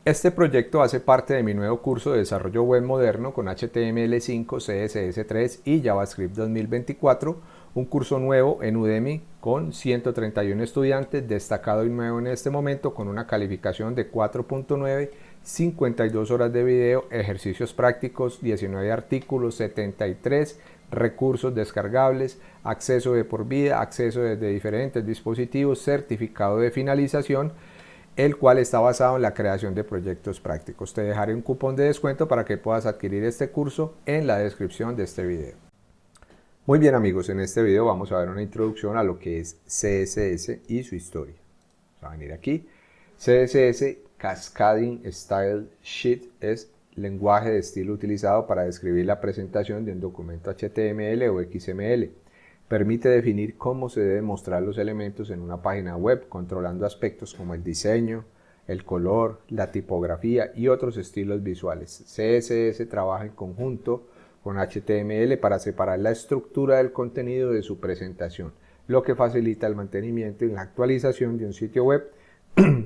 Este proyecto hace parte de mi nuevo curso de desarrollo web moderno con HTML5, CSS3 y JavaScript 2024, un curso nuevo en Udemy con 131 estudiantes, destacado y nuevo en este momento con una calificación de 4.9, 52 horas de video, ejercicios prácticos, 19 artículos, 73 recursos descargables, acceso de por vida, acceso desde diferentes dispositivos, certificado de finalización, el cual está basado en la creación de proyectos prácticos. Te dejaré un cupón de descuento para que puedas adquirir este curso en la descripción de este video. Muy bien amigos, en este video vamos a ver una introducción a lo que es CSS y su historia. Vamos a venir aquí. CSS, Cascading Style Sheet, es lenguaje de estilo utilizado para describir la presentación de un documento HTML o XML. Permite definir cómo se deben mostrar los elementos en una página web, controlando aspectos como el diseño, el color, la tipografía y otros estilos visuales. CSS trabaja en conjunto con HTML para separar la estructura del contenido de su presentación, lo que facilita el mantenimiento y la actualización de un sitio web.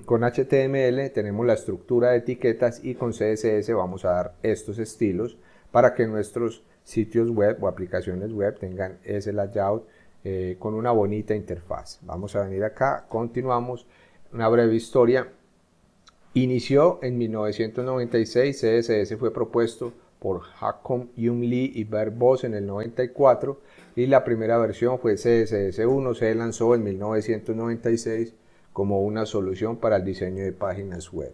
Con HTML tenemos la estructura de etiquetas y con CSS vamos a dar estos estilos para que nuestros sitios web o aplicaciones web tengan ese layout con una bonita interfaz. Vamos a venir acá, continuamos. Una breve historia. Inició en 1996, CSS fue propuesto por Haakon Young Lee y Bert Voss en el 94 y la primera versión fue CSS1, se lanzó en 1996 como una solución para el diseño de páginas web.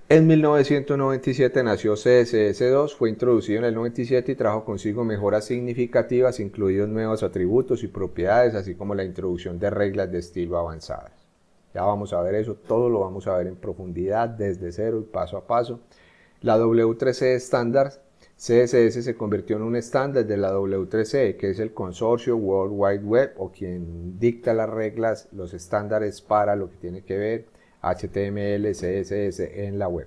En 1997 nació CSS2, fue introducido en el 97 y trajo consigo mejoras significativas, incluidos nuevos atributos y propiedades, así como la introducción de reglas de estilo avanzadas. Ya vamos a ver eso, todo lo vamos a ver en profundidad, desde cero y paso a paso. La W3C estándar, CSS se convirtió en un estándar de la W3C, que es el consorcio World Wide Web, o quien dicta las reglas, los estándares para lo que tiene que ver HTML, CSS en la web.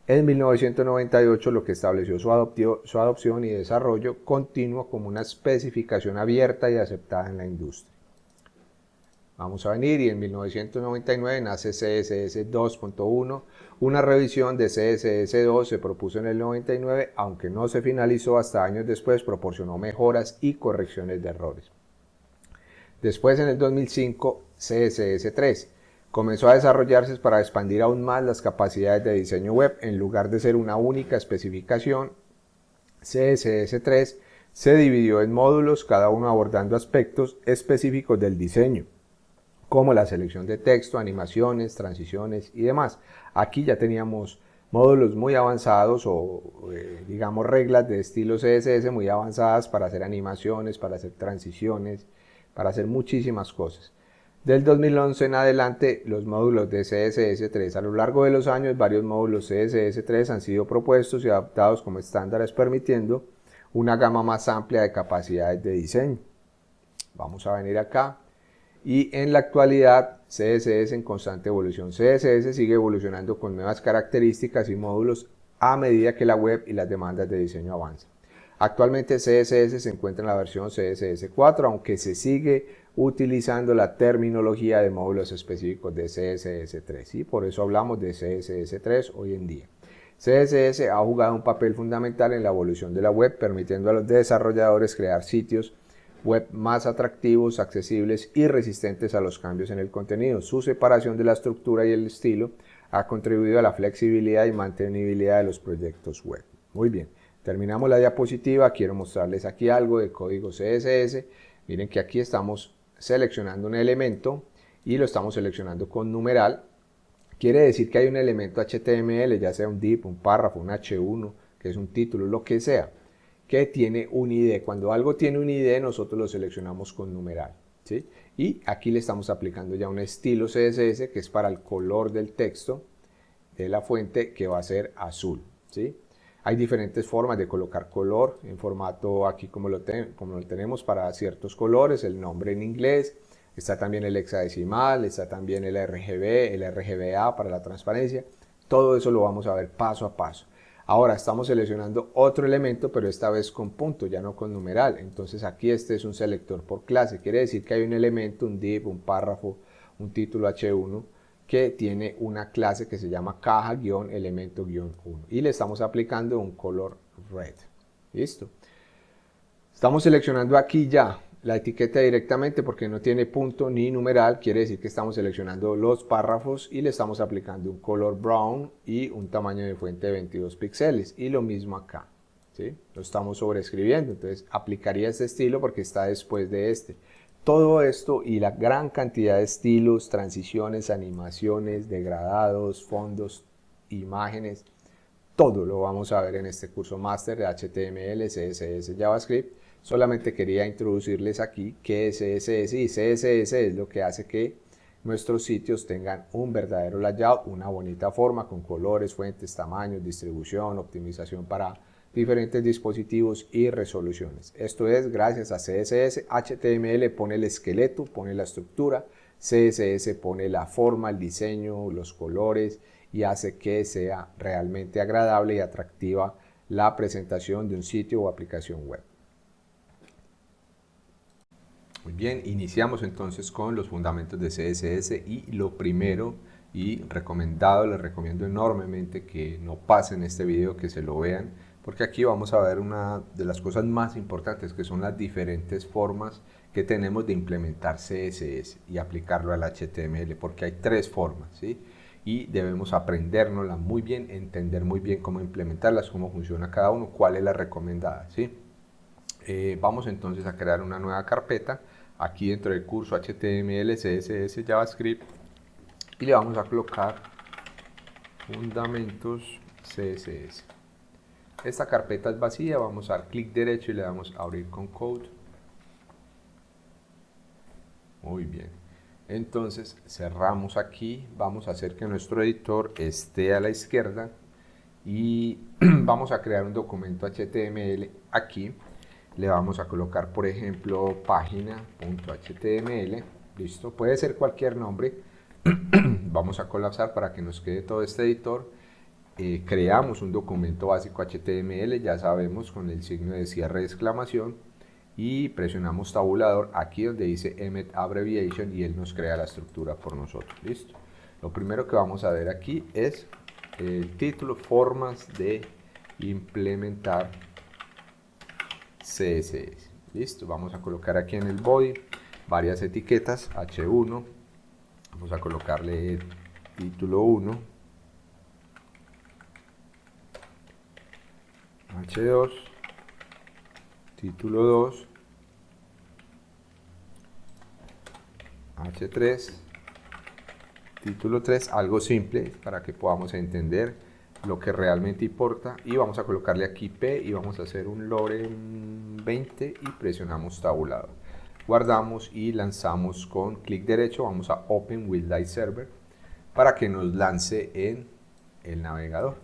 En 1998 lo que estableció su adopción y desarrollo continuo como una especificación abierta y aceptada en la industria. Vamos a venir y en 1999 nace CSS 2.1, una revisión de CSS 2 se propuso en el 99, aunque no se finalizó hasta años después, proporcionó mejoras y correcciones de errores. Después en el 2005 CSS 3 comenzó a desarrollarse para expandir aún más las capacidades de diseño web. En lugar de ser una única especificación, CSS 3 se dividió en módulos, cada uno abordando aspectos específicos del diseño, como la selección de texto, animaciones, transiciones y demás. Aquí ya teníamos módulos muy avanzados o digamos reglas de estilo CSS muy avanzadas para hacer animaciones, para hacer transiciones, para hacer muchísimas cosas. Del 2011 en adelante, los módulos de CSS3. A lo largo de los años, varios módulos CSS3 han sido propuestos y adaptados como estándares, permitiendo una gama más amplia de capacidades de diseño. Vamos a venir acá. Y en la actualidad, CSS en constante evolución. CSS sigue evolucionando con nuevas características y módulos a medida que la web y las demandas de diseño avanzan. Actualmente CSS se encuentra en la versión CSS4, aunque se sigue utilizando la terminología de módulos específicos de CSS3 y por eso hablamos de CSS3 hoy en día. CSS ha jugado un papel fundamental en la evolución de la web, permitiendo a los desarrolladores crear sitios web más atractivos, accesibles y resistentes a los cambios en el contenido. Su separación de la estructura y el estilo ha contribuido a la flexibilidad y mantenibilidad de los proyectos web. Muy bien, terminamos la diapositiva. Quiero mostrarles aquí algo de código CSS. Miren que aquí estamos seleccionando un elemento y lo estamos seleccionando con numeral. Quiere decir que hay un elemento HTML, ya sea un div, un párrafo, un H1, que es un título, lo que sea, que tiene un ID. Cuando algo tiene un ID, nosotros lo seleccionamos con numeral, ¿sí? Y aquí le estamos aplicando ya un estilo CSS, que es para el color del texto de la fuente, que va a ser azul, ¿sí? Hay diferentes formas de colocar color en formato, aquí como lo tenemos para ciertos colores, el nombre en inglés, está también el hexadecimal, está también el RGB, el RGBA para la transparencia. Todo eso lo vamos a ver paso a paso. Ahora estamos seleccionando otro elemento, pero esta vez con punto, ya no con numeral. Entonces aquí este es un selector por clase. Quiere decir que hay un elemento, un div, un párrafo, un título H1, que tiene una clase que se llama caja-elemento-1 y le estamos aplicando un color red. Listo. Estamos seleccionando aquí ya la etiqueta directamente porque no tiene punto ni numeral, quiere decir que estamos seleccionando los párrafos y le estamos aplicando un color brown y un tamaño de fuente de 22 píxeles y lo mismo acá, ¿sí? Lo estamos sobreescribiendo, entonces aplicaría este estilo porque está después de este. Todo esto y la gran cantidad de estilos, transiciones, animaciones, degradados, fondos, imágenes, todo lo vamos a ver en este curso máster de HTML, CSS, JavaScript. Solamente quería introducirles aquí qué es CSS y CSS es lo que hace que nuestros sitios tengan un verdadero layout, una bonita forma con colores, fuentes, tamaños, distribución, optimización para diferentes dispositivos y resoluciones. Esto es gracias a CSS. HTML pone el esqueleto, pone la estructura, CSS pone la forma, el diseño, los colores y hace que sea realmente agradable y atractiva la presentación de un sitio o aplicación web. Muy bien, iniciamos entonces con los fundamentos de CSS y lo primero y recomendado, les recomiendo enormemente que no pasen este video, que se lo vean, porque aquí vamos a ver una de las cosas más importantes que son las diferentes formas que tenemos de implementar CSS y aplicarlo al HTML, porque hay tres formas, ¿sí? Y debemos aprendérnoslas muy bien, entender muy bien cómo implementarlas, cómo funciona cada uno, cuál es la recomendada, ¿sí? Vamos entonces a crear una nueva carpeta aquí dentro del curso HTML, CSS, JavaScript y le vamos a colocar fundamentos CSS. Esta carpeta es vacía, vamos a dar clic derecho y le damos a abrir con code. Muy bien, entonces cerramos aquí, vamos a hacer que nuestro editor esté a la izquierda y vamos a crear un documento HTML aquí. Le vamos a colocar, por ejemplo, página.html, listo, puede ser cualquier nombre. Vamos a colapsar para que nos quede todo este editor. Creamos un documento básico HTML, ya sabemos, con el signo de cierre de exclamación y presionamos tabulador aquí donde dice Emmet Abbreviation y él nos crea la estructura por nosotros, listo. Lo primero que vamos a ver aquí es el título, formas de implementar CSS. Listo, vamos a colocar aquí en el body varias etiquetas, H1, vamos a colocarle título 1, H2, título 2, H3, título 3, algo simple para que podamos entender lo que realmente importa, y vamos a colocarle aquí P y vamos a hacer un lorem 20 y presionamos tabulador. Guardamos y lanzamos con clic derecho, vamos a Open with Live Server para que nos lance en el navegador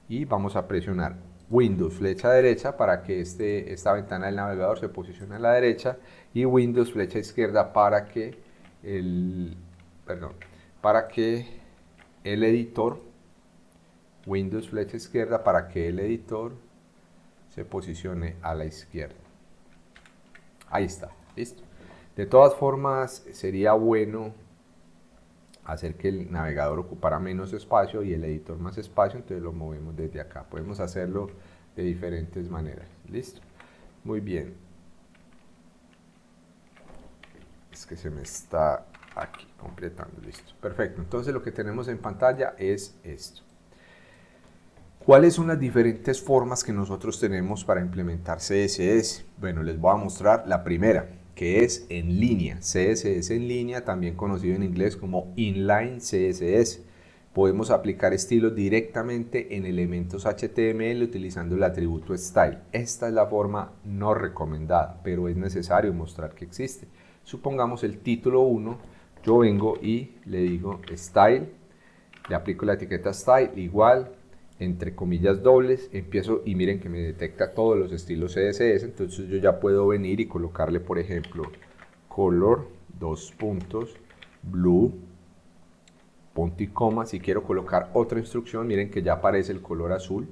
y vamos a presionar Windows flecha derecha para que esta ventana del navegador se posicione a la derecha y Windows flecha izquierda para que el editor, Windows flecha izquierda para que el editor se posicione a la izquierda. Ahí está, listo. De todas formas, sería bueno hacer que el navegador ocupara menos espacio y el editor más espacio, entonces lo movemos desde acá. Podemos hacerlo de diferentes maneras. Listo. Muy bien. Es que se me está aquí completando. Listo. Perfecto. Entonces lo que tenemos en pantalla es esto. ¿Cuáles son las diferentes formas que nosotros tenemos para implementar CSS? Bueno, les voy a mostrar la primera, que es en línea. CSS en línea, también conocido en inglés como inline CSS. Podemos aplicar estilos directamente en elementos HTML utilizando el atributo style. Esta es la forma no recomendada, pero es necesario mostrar que existe. Supongamos el título 1, yo vengo y le digo style, le aplico la etiqueta style igual, entre comillas dobles, empiezo y miren que me detecta todos los estilos CSS, entonces yo ya puedo venir y colocarle, por ejemplo, color, blue, punto y coma. Si quiero colocar otra instrucción, miren que ya aparece el color azul,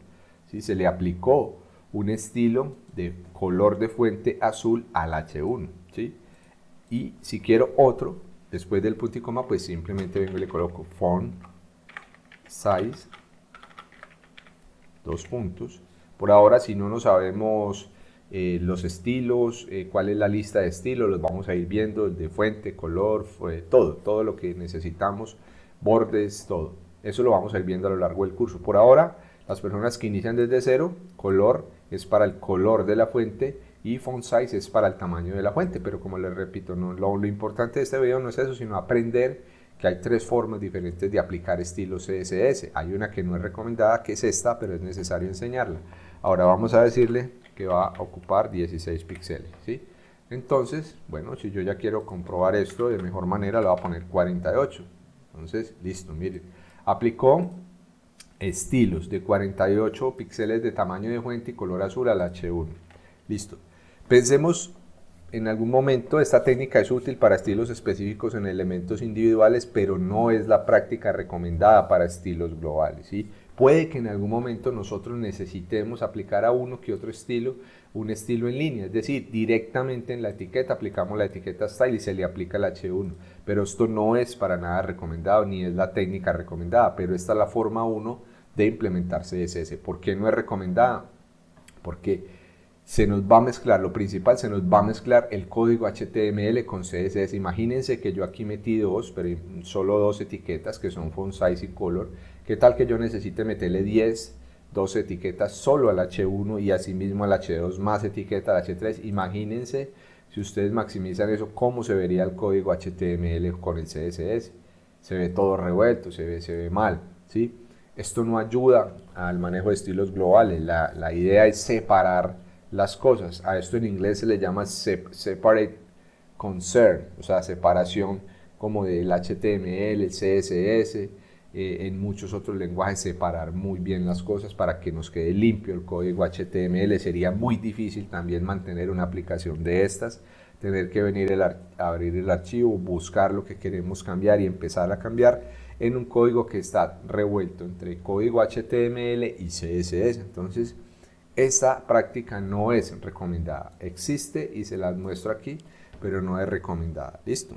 ¿sí? Se le aplicó un estilo de color de fuente azul al H1, ¿sí? Y si quiero otro, después del punto y coma, pues simplemente vengo y le coloco font size, dos puntos. Por ahora, si no nos sabemos los estilos, cuál es la lista de estilos, los vamos a ir viendo, el de fuente, color, todo lo que necesitamos, bordes, todo. Eso lo vamos a ir viendo a lo largo del curso. Por ahora, las personas que inician desde cero, color es para el color de la fuente y font size es para el tamaño de la fuente, pero como les repito, no, lo importante de este video no es eso, sino aprender que hay tres formas diferentes de aplicar estilos CSS. Hay una que no es recomendada, que es esta, pero es necesario enseñarla. Ahora vamos a decirle que va a ocupar 16 píxeles, ¿sí? Entonces, bueno, si yo ya quiero comprobar esto de mejor manera, le voy a poner 48. Entonces, listo, miren, aplicó estilos de 48 píxeles de tamaño de fuente y color azul al H1. Listo. Pensemos en algún momento esta técnica es útil para estilos específicos en elementos individuales, pero no es la práctica recomendada para estilos globales, ¿sí? Puede que en algún momento nosotros necesitemos aplicar a uno que otro estilo, un estilo en línea, es decir, directamente en la etiqueta aplicamos la etiqueta style y se le aplica el H1, pero esto no es para nada recomendado, ni es la técnica recomendada, pero esta es la forma 1 de implementar CSS. ¿Por qué no es recomendada? Porque se nos va a mezclar, lo principal, se nos va a mezclar el código HTML con CSS. Imagínense que yo aquí metí dos, pero solo dos etiquetas que son font size y color. ¿Qué tal que yo necesite meterle 12 etiquetas solo al H1 y asimismo al H2 más etiqueta al H3? Imagínense si ustedes maximizan eso, cómo se vería el código HTML con el CSS. Se ve todo revuelto, se ve mal, ¿sí? Esto no ayuda al manejo de estilos globales. La idea es separar las cosas. A esto en inglés se le llama separate concern, o sea, separación como del HTML, el CSS, en muchos otros lenguajes separar muy bien las cosas para que nos quede limpio el código HTML. Sería muy difícil también mantener una aplicación de estas, tener que venir a abrir el archivo, buscar lo que queremos cambiar y empezar a cambiar en un código que está revuelto entre código HTML y CSS. Entonces, esta práctica no es recomendada. Existe y se las muestro aquí, pero no es recomendada. ¿Listo?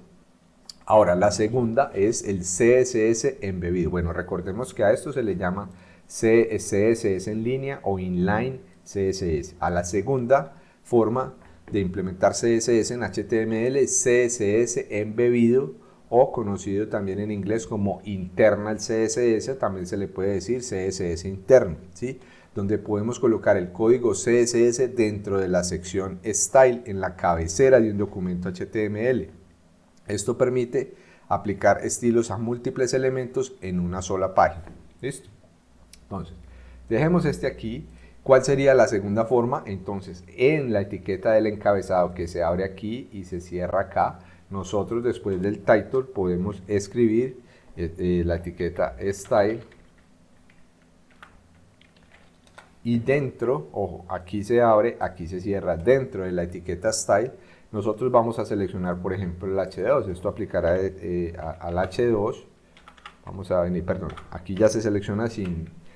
Ahora, la segunda es el CSS embebido. Bueno, recordemos que a esto se le llama CSS en línea o inline CSS. A la segunda forma de implementar CSS en HTML, CSS embebido o conocido también en inglés como internal CSS, también se le puede decir CSS interno, ¿sí? Donde podemos colocar el código CSS dentro de la sección Style en la cabecera de un documento HTML. Esto permite aplicar estilos a múltiples elementos en una sola página. ¿Listo? Entonces, dejemos este aquí. ¿Cuál sería la segunda forma? Entonces, en la etiqueta del encabezado que se abre aquí y se cierra acá, nosotros después del title podemos escribir la etiqueta Style. Y dentro, ojo, aquí se abre, aquí se cierra, dentro de la etiqueta Style, nosotros vamos a seleccionar, por ejemplo, el H2. Esto aplicará al H2. Vamos a venir, perdón, aquí ya se selecciona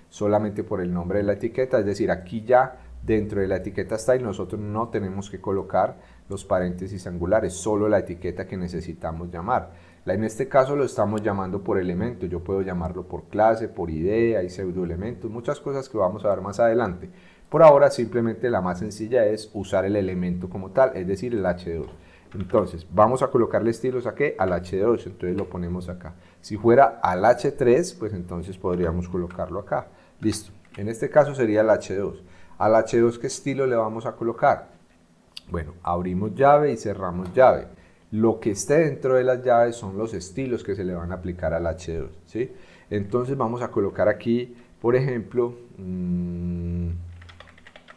solamente por el nombre de la etiqueta, es decir, aquí ya dentro de la etiqueta Style nosotros no tenemos que colocar los paréntesis angulares, solo la etiqueta que necesitamos llamar. En este caso lo estamos llamando por elemento, yo puedo llamarlo por clase, por idea, hay pseudoelementos, muchas cosas que vamos a ver más adelante. Por ahora simplemente la más sencilla es usar el elemento como tal, es decir, el H2. Entonces, vamos a colocarle estilos aquí al H2, entonces lo ponemos acá. Si fuera al H3, pues entonces podríamos colocarlo acá. Listo. En este caso sería el H2. Al H2, ¿qué estilo le vamos a colocar? Bueno, abrimos llave y cerramos llave. Lo que esté dentro de las llaves son los estilos que se le van a aplicar al H2, ¿sí? Entonces vamos a colocar aquí, por ejemplo,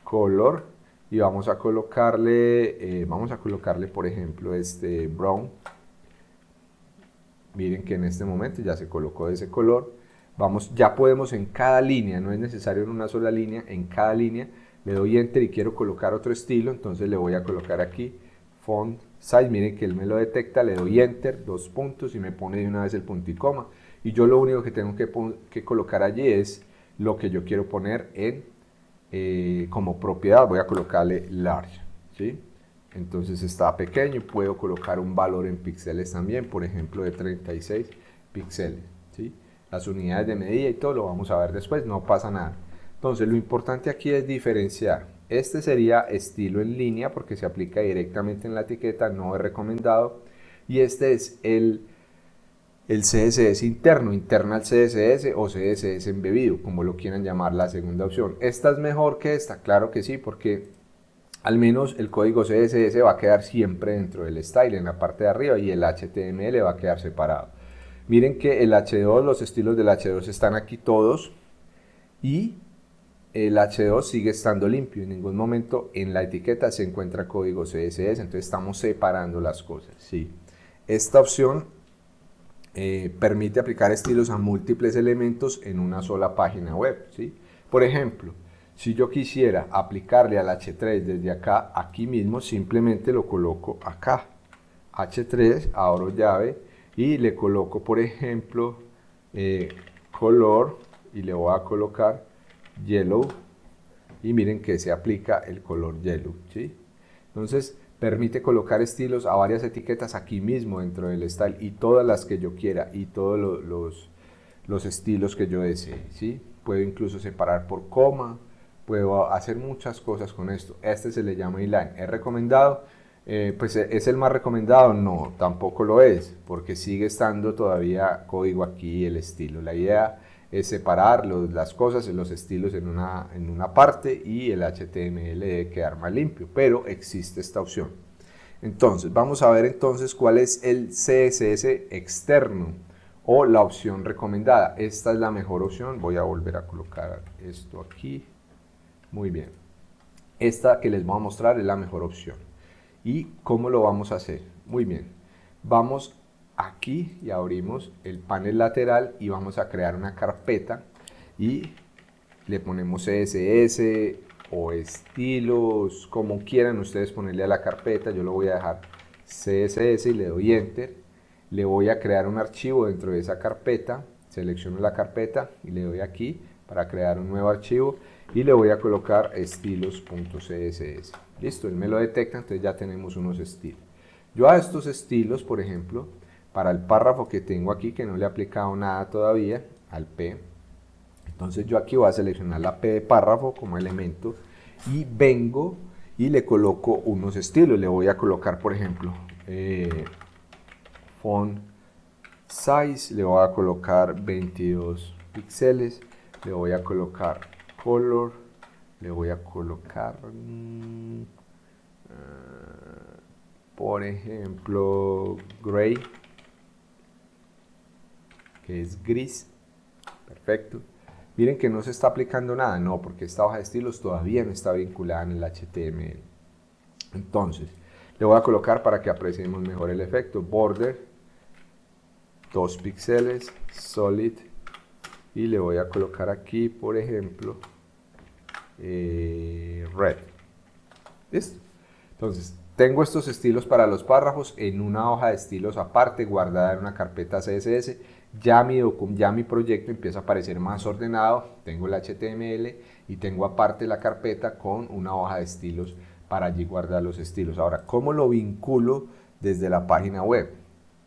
color, y vamos a colocarle, por ejemplo, este brown. Miren que en este momento ya se colocó de ese color. Ya podemos en cada línea, no es necesario en una sola línea, en cada línea le doy enter y quiero colocar otro estilo, entonces le voy a colocar aquí font size, miren que él me lo detecta, le doy enter, dos puntos y me pone de una vez el punto y coma. Y yo lo único que tengo que colocar allí es lo que yo quiero poner como propiedad, voy a colocarle large, ¿sí? entonces está pequeño y puedo colocar un valor en píxeles también, por ejemplo de 36 píxeles, ¿sí? Las unidades de medida y todo lo vamos a ver después, no pasa nada. Entonces lo importante aquí es diferenciar. Este sería estilo en línea porque se aplica directamente en la etiqueta, no es recomendado. Y este es el CSS interno, internal CSS o CSS embebido, como lo quieran llamar, la segunda opción. ¿Esta es mejor que esta? Claro que sí, porque al menos el código CSS va a quedar siempre dentro del style en la parte de arriba y el HTML va a quedar separado. Miren que el H2, los estilos del H2 están aquí todos y el H2 sigue estando limpio. En ningún momento en la etiqueta se encuentra código CSS, entonces estamos separando las cosas. ¿Sí? Esta opción permite aplicar estilos a múltiples elementos en una sola página web, ¿sí? Por ejemplo, si yo quisiera aplicarle al H3 desde acá, aquí mismo, simplemente lo coloco acá. H3, abro llave y le coloco, por ejemplo, color y le voy a colocar yellow y miren que se aplica el color yellow, ¿sí? Entonces permite colocar estilos a varias etiquetas aquí mismo dentro del style y todas las que yo quiera y todos los estilos que yo desee, ¿sí? Puedo incluso separar por coma, puedo hacer muchas cosas con esto. Este se le llama inline. ¿Es recomendado? Pues ¿es el más recomendado? No, tampoco lo es, porque sigue estando todavía código aquí, el estilo. La idea es separar las cosas, los estilos en una parte y el HTML debe quedar más limpio, pero existe esta opción. Entonces, vamos a ver entonces cuál es el CSS externo o la opción recomendada. Esta es la mejor opción. Voy a volver a colocar esto aquí. Muy bien. Esta que les voy a mostrar es la mejor opción. ¿Y cómo lo vamos a hacer? Muy bien. Vamos aquí y abrimos el panel lateral y vamos a crear una carpeta y le ponemos CSS o estilos, como quieran ustedes ponerle a la carpeta. Yo lo voy a dejar CSS y le doy Enter. Le voy a crear un archivo dentro de esa carpeta, selecciono la carpeta y le doy aquí para crear un nuevo archivo y le voy a colocar estilos.css. Listo, él me lo detecta, entonces ya tenemos unos estilos. Yo a estos estilos, por ejemplo, para el párrafo que tengo aquí, que no le he aplicado nada todavía, al P, entonces yo aquí voy a seleccionar la P de párrafo como elemento y vengo y le coloco unos estilos. Le voy a colocar, por ejemplo, font size, le voy a colocar 22 píxeles, le voy a colocar color, le voy a colocar por ejemplo gray, que es gris. Perfecto. Miren que no se está aplicando nada, no, porque esta hoja de estilos todavía no está vinculada en el HTML. Entonces, le voy a colocar para que apreciemos mejor el efecto, border, 2 píxeles, solid, y le voy a colocar aquí, por ejemplo, red. ¿Listo? Entonces, tengo estos estilos para los párrafos en una hoja de estilos aparte, guardada en una carpeta CSS. Ya mi proyecto empieza a aparecer más ordenado. Tengo el HTML y tengo aparte la carpeta con una hoja de estilos para allí guardar los estilos. Ahora, ¿cómo lo vinculo desde la página web?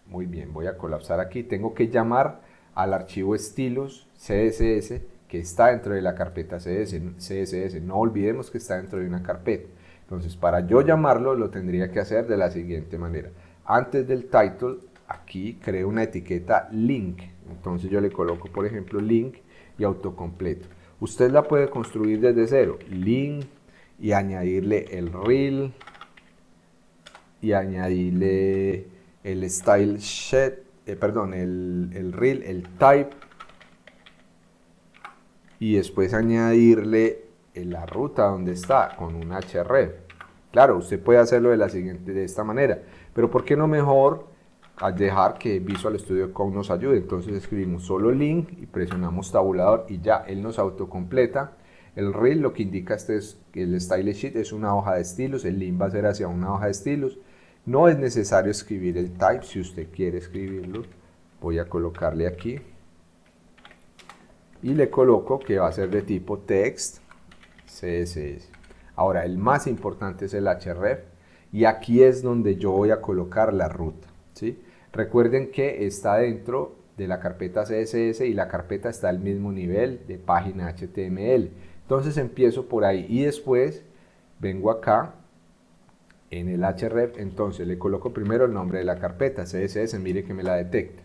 Muy bien, voy a colapsar aquí. Tengo que llamar al archivo estilos CSS que está dentro de la carpeta CSS. No olvidemos que está dentro de una carpeta. Entonces, para yo llamarlo, lo tendría que hacer de la siguiente manera. Antes del title, aquí creo una etiqueta link. Entonces yo le coloco, por ejemplo, link y autocompleto. Usted la puede construir desde cero. Link y añadirle el rel y añadirle el style sheet, el rel, el type y después añadirle la ruta donde está con un href. Claro, usted puede hacerlo de esta manera, pero ¿por qué no mejor dejar que Visual Studio Code nos ayude? Entonces escribimos solo link y presionamos tabulador y ya él nos autocompleta. El rel lo que indica el style sheet es una hoja de estilos, el link va a ser hacia una hoja de estilos. No es necesario escribir el type si usted quiere escribirlo. Voy a colocarle aquí y le coloco que va a ser de tipo text CSS. Ahora el más importante es el href y aquí es donde yo voy a colocar la ruta, ¿sí? Recuerden que está dentro de la carpeta CSS y la carpeta está al mismo nivel de página HTML. Entonces empiezo por ahí y después vengo acá en el href, entonces le coloco primero el nombre de la carpeta CSS, mire que me la detecta.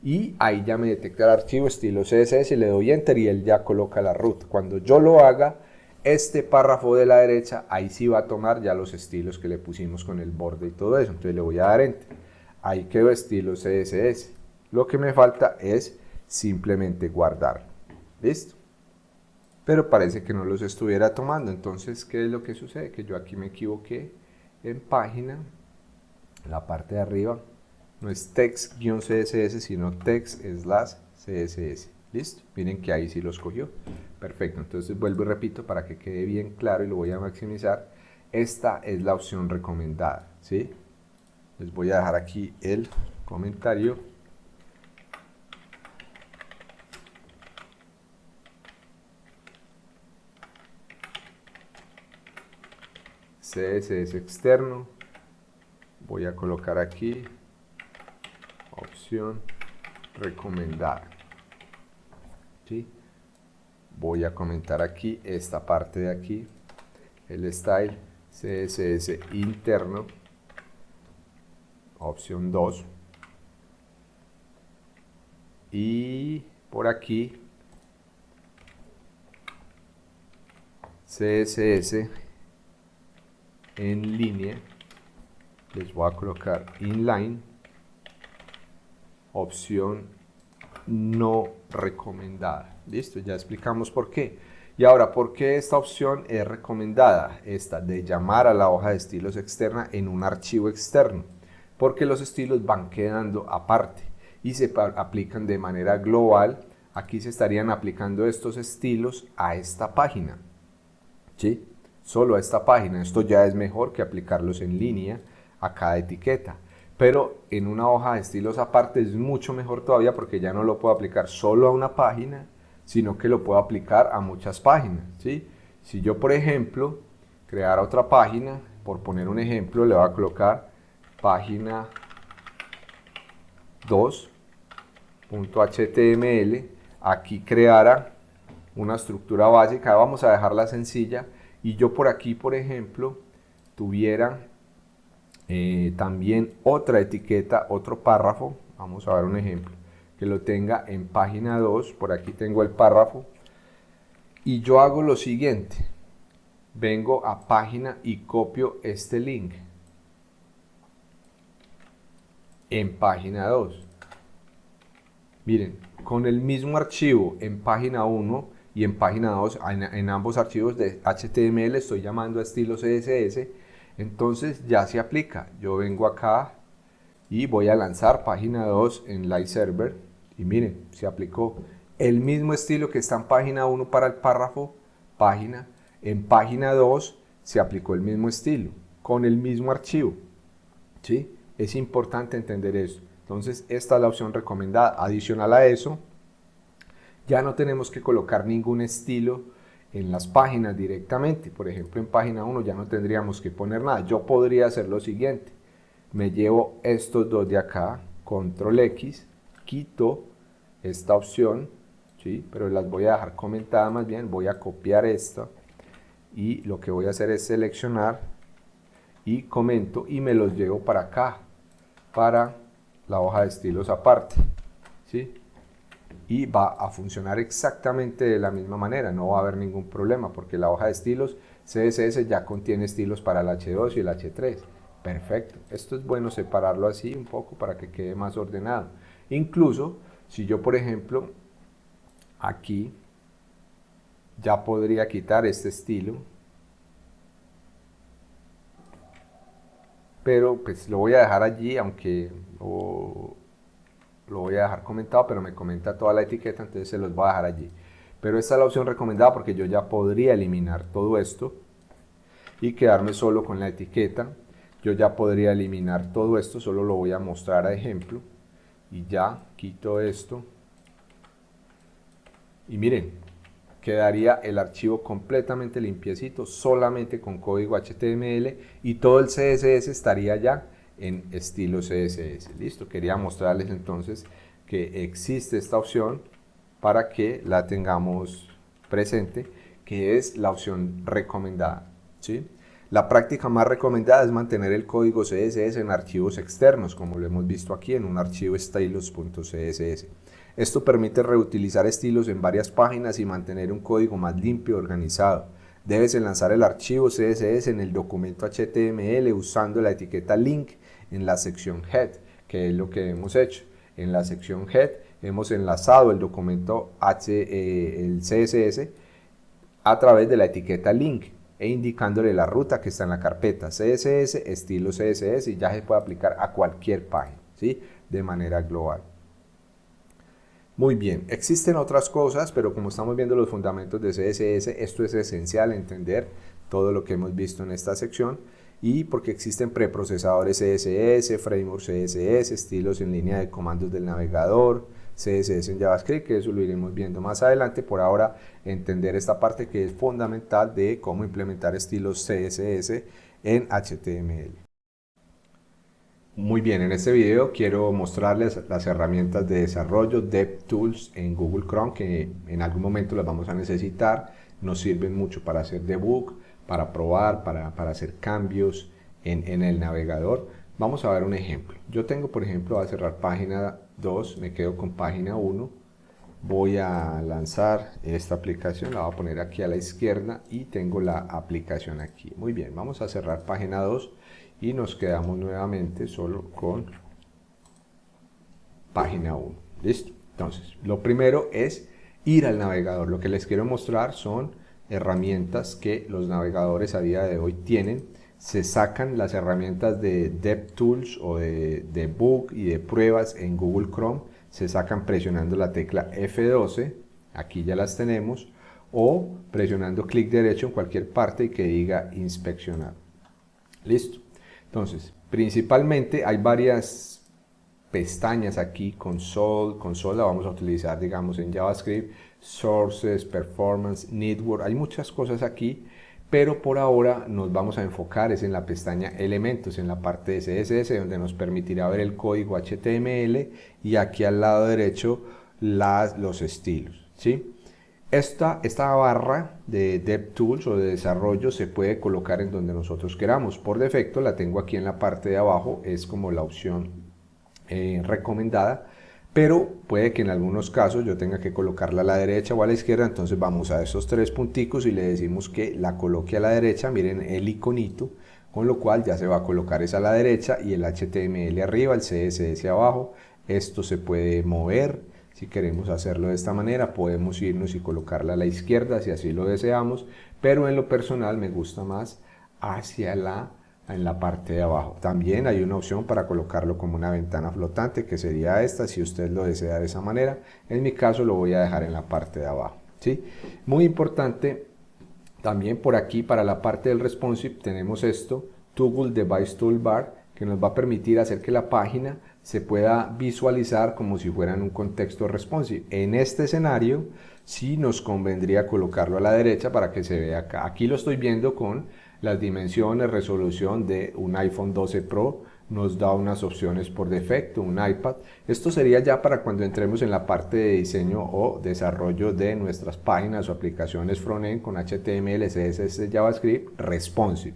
Y ahí ya me detecta el archivo estilo CSS, le doy enter y él ya coloca la ruta. Cuando yo lo haga, este párrafo de la derecha, ahí sí va a tomar ya los estilos que le pusimos con el borde y todo eso. Entonces le voy a dar enter. Ahí quedó estilo CSS. Lo que me falta es simplemente guardarlo. ¿Listo? Pero parece que no los estuviera tomando. Entonces, ¿qué es lo que sucede? Que yo aquí me equivoqué en página, la parte de arriba no es text-css, sino text/css. ¿Listo? Miren que ahí sí los cogió. Perfecto, entonces vuelvo y repito para que quede bien claro y lo voy a maximizar. Esta es la opción recomendada, ¿sí? Les voy a dejar aquí el comentario. CSS externo. Voy a colocar aquí opción recomendada. ¿Sí? Voy a comentar aquí esta parte de aquí, el style CSS interno, opción 2, y por aquí CSS en línea, les voy a colocar inline, opción no recomendada. Listo, ya explicamos por qué. Y ahora, ¿por qué esta opción es recomendada? Esta de llamar a la hoja de estilos externa en un archivo externo, porque los estilos van quedando aparte y se aplican de manera global. Aquí se estarían aplicando estos estilos a esta página, ¿sí? Solo a esta página. Esto ya es mejor que aplicarlos en línea a cada etiqueta. Pero en una hoja de estilos aparte es mucho mejor todavía porque ya no lo puedo aplicar solo a una página, sino que lo puedo aplicar a muchas páginas, ¿sí? Si yo, por ejemplo, creara otra página, por poner un ejemplo, le voy a colocar página 2.html, aquí creara una estructura básica, vamos a dejarla sencilla, y yo por aquí, por ejemplo, tuviera también otra etiqueta, otro párrafo, vamos a ver un ejemplo, que lo tenga en página 2, por aquí tengo el párrafo, y yo hago lo siguiente, vengo a página y copio este link en página 2. Miren, con el mismo archivo en página 1 y en página 2, en ambos archivos de HTML estoy llamando a estilo CSS, entonces ya se aplica. Yo vengo acá y voy a lanzar página 2 en Live Server y miren, se aplicó el mismo estilo que está en página 1 para el párrafo, página, en página 2 se aplicó el mismo estilo, con el mismo archivo, ¿sí? Es importante entender eso. Entonces, esta es la opción recomendada. Adicional a eso, ya no tenemos que colocar ningún estilo en las páginas directamente. Por ejemplo, en página 1 ya no tendríamos que poner nada. Yo podría hacer lo siguiente. Me llevo estos dos de acá, control X, quito esta opción, ¿sí? Pero las voy a dejar comentadas más bien. Voy a copiar esta y lo que voy a hacer es seleccionar y comento y me los llevo para acá, para la hoja de estilos aparte, ¿sí? Y va a funcionar exactamente de la misma manera, no va a haber ningún problema porque la hoja de estilos CSS ya contiene estilos para el H2 y el H3. Perfecto, esto es bueno separarlo así un poco para que quede más ordenado. Incluso si yo, por ejemplo, aquí ya podría quitar este estilo, pero pues lo voy a dejar allí, aunque lo voy a dejar comentado, pero me comenta toda la etiqueta, entonces se los voy a dejar allí. Pero esta es la opción recomendada porque yo ya podría eliminar todo esto y quedarme solo con la etiqueta. Yo ya podría eliminar todo esto, solo lo voy a mostrar a ejemplo. Y ya quito esto. Y miren, quedaría el archivo completamente limpiecito, solamente con código HTML, y todo el CSS estaría ya en estilo CSS. Listo, quería mostrarles entonces que existe esta opción para que la tengamos presente, que es la opción recomendada, ¿sí? La práctica más recomendada es mantener el código CSS en archivos externos, como lo hemos visto aquí en un archivo stylus.css. Esto permite reutilizar estilos en varias páginas y mantener un código más limpio y organizado. Debes enlazar el archivo CSS en el documento HTML usando la etiqueta link en la sección head, que es lo que hemos hecho. En la sección head hemos enlazado el documento el CSS a través de la etiqueta link e indicándole la ruta que está en la carpeta CSS, estilo CSS, y ya se puede aplicar a cualquier página, ¿sí? De manera global. Muy bien, existen otras cosas, pero como estamos viendo los fundamentos de CSS, esto es esencial entender todo lo que hemos visto en esta sección, y porque existen preprocesadores CSS, frameworks CSS, estilos en línea de comandos del navegador, CSS en JavaScript, que eso lo iremos viendo más adelante. Por ahora, entender esta parte que es fundamental de cómo implementar estilos CSS en HTML. Muy bien, en este video quiero mostrarles las herramientas de desarrollo DevTools en Google Chrome, que en algún momento las vamos a necesitar. Nos sirven mucho para hacer debug, para probar, para hacer cambios en el navegador. Vamos a ver un ejemplo. Yo tengo, por ejemplo, a cerrar página 2, me quedo con página 1. Voy a lanzar esta aplicación, la voy a poner aquí a la izquierda y tengo la aplicación aquí. Muy bien, vamos a cerrar página 2 y nos quedamos nuevamente solo con página 1. ¿Listo? Entonces, lo primero es ir al navegador. Lo que les quiero mostrar son herramientas que los navegadores a día de hoy tienen. Se sacan las herramientas de DevTools o de debug y de pruebas en Google Chrome, se sacan presionando la tecla F12, aquí ya las tenemos, o presionando clic derecho en cualquier parte y que diga inspeccionar. Listo. Entonces, principalmente hay varias pestañas aquí, console la vamos a utilizar, digamos, en JavaScript, sources, performance, network, hay muchas cosas aquí, pero por ahora nos vamos a enfocar es en la pestaña elementos, en la parte de CSS, donde nos permitirá ver el código HTML y aquí al lado derecho los estilos, ¿sí? Esta barra de DevTools o de desarrollo se puede colocar en donde nosotros queramos. Por defecto la tengo aquí en la parte de abajo, es como la opción recomendada, pero puede que en algunos casos yo tenga que colocarla a la derecha o a la izquierda. Entonces vamos a esos tres punticos y le decimos que la coloque a la derecha. Miren el iconito, con lo cual ya se va a colocar esa a la derecha y el HTML arriba, el CSS abajo. Esto se puede mover. Si queremos hacerlo de esta manera, podemos irnos y colocarla a la izquierda si así lo deseamos, pero en lo personal me gusta más en la parte de abajo. También hay una opción para colocarlo como una ventana flotante, que sería esta, si usted lo desea de esa manera. En mi caso lo voy a dejar en la parte de abajo, ¿sí? Muy importante, también por aquí para la parte del responsive tenemos esto, Toggle Device Toolbar, que nos va a permitir hacer que la página se pueda visualizar como si fuera en un contexto responsive. En este escenario sí nos convendría colocarlo a la derecha para que se vea acá. Aquí lo estoy viendo con las dimensiones, resolución de un iPhone 12 Pro, nos da unas opciones por defecto, un iPad. Esto sería ya para cuando entremos en la parte de diseño o desarrollo de nuestras páginas o aplicaciones frontend con HTML, CSS, JavaScript, responsive.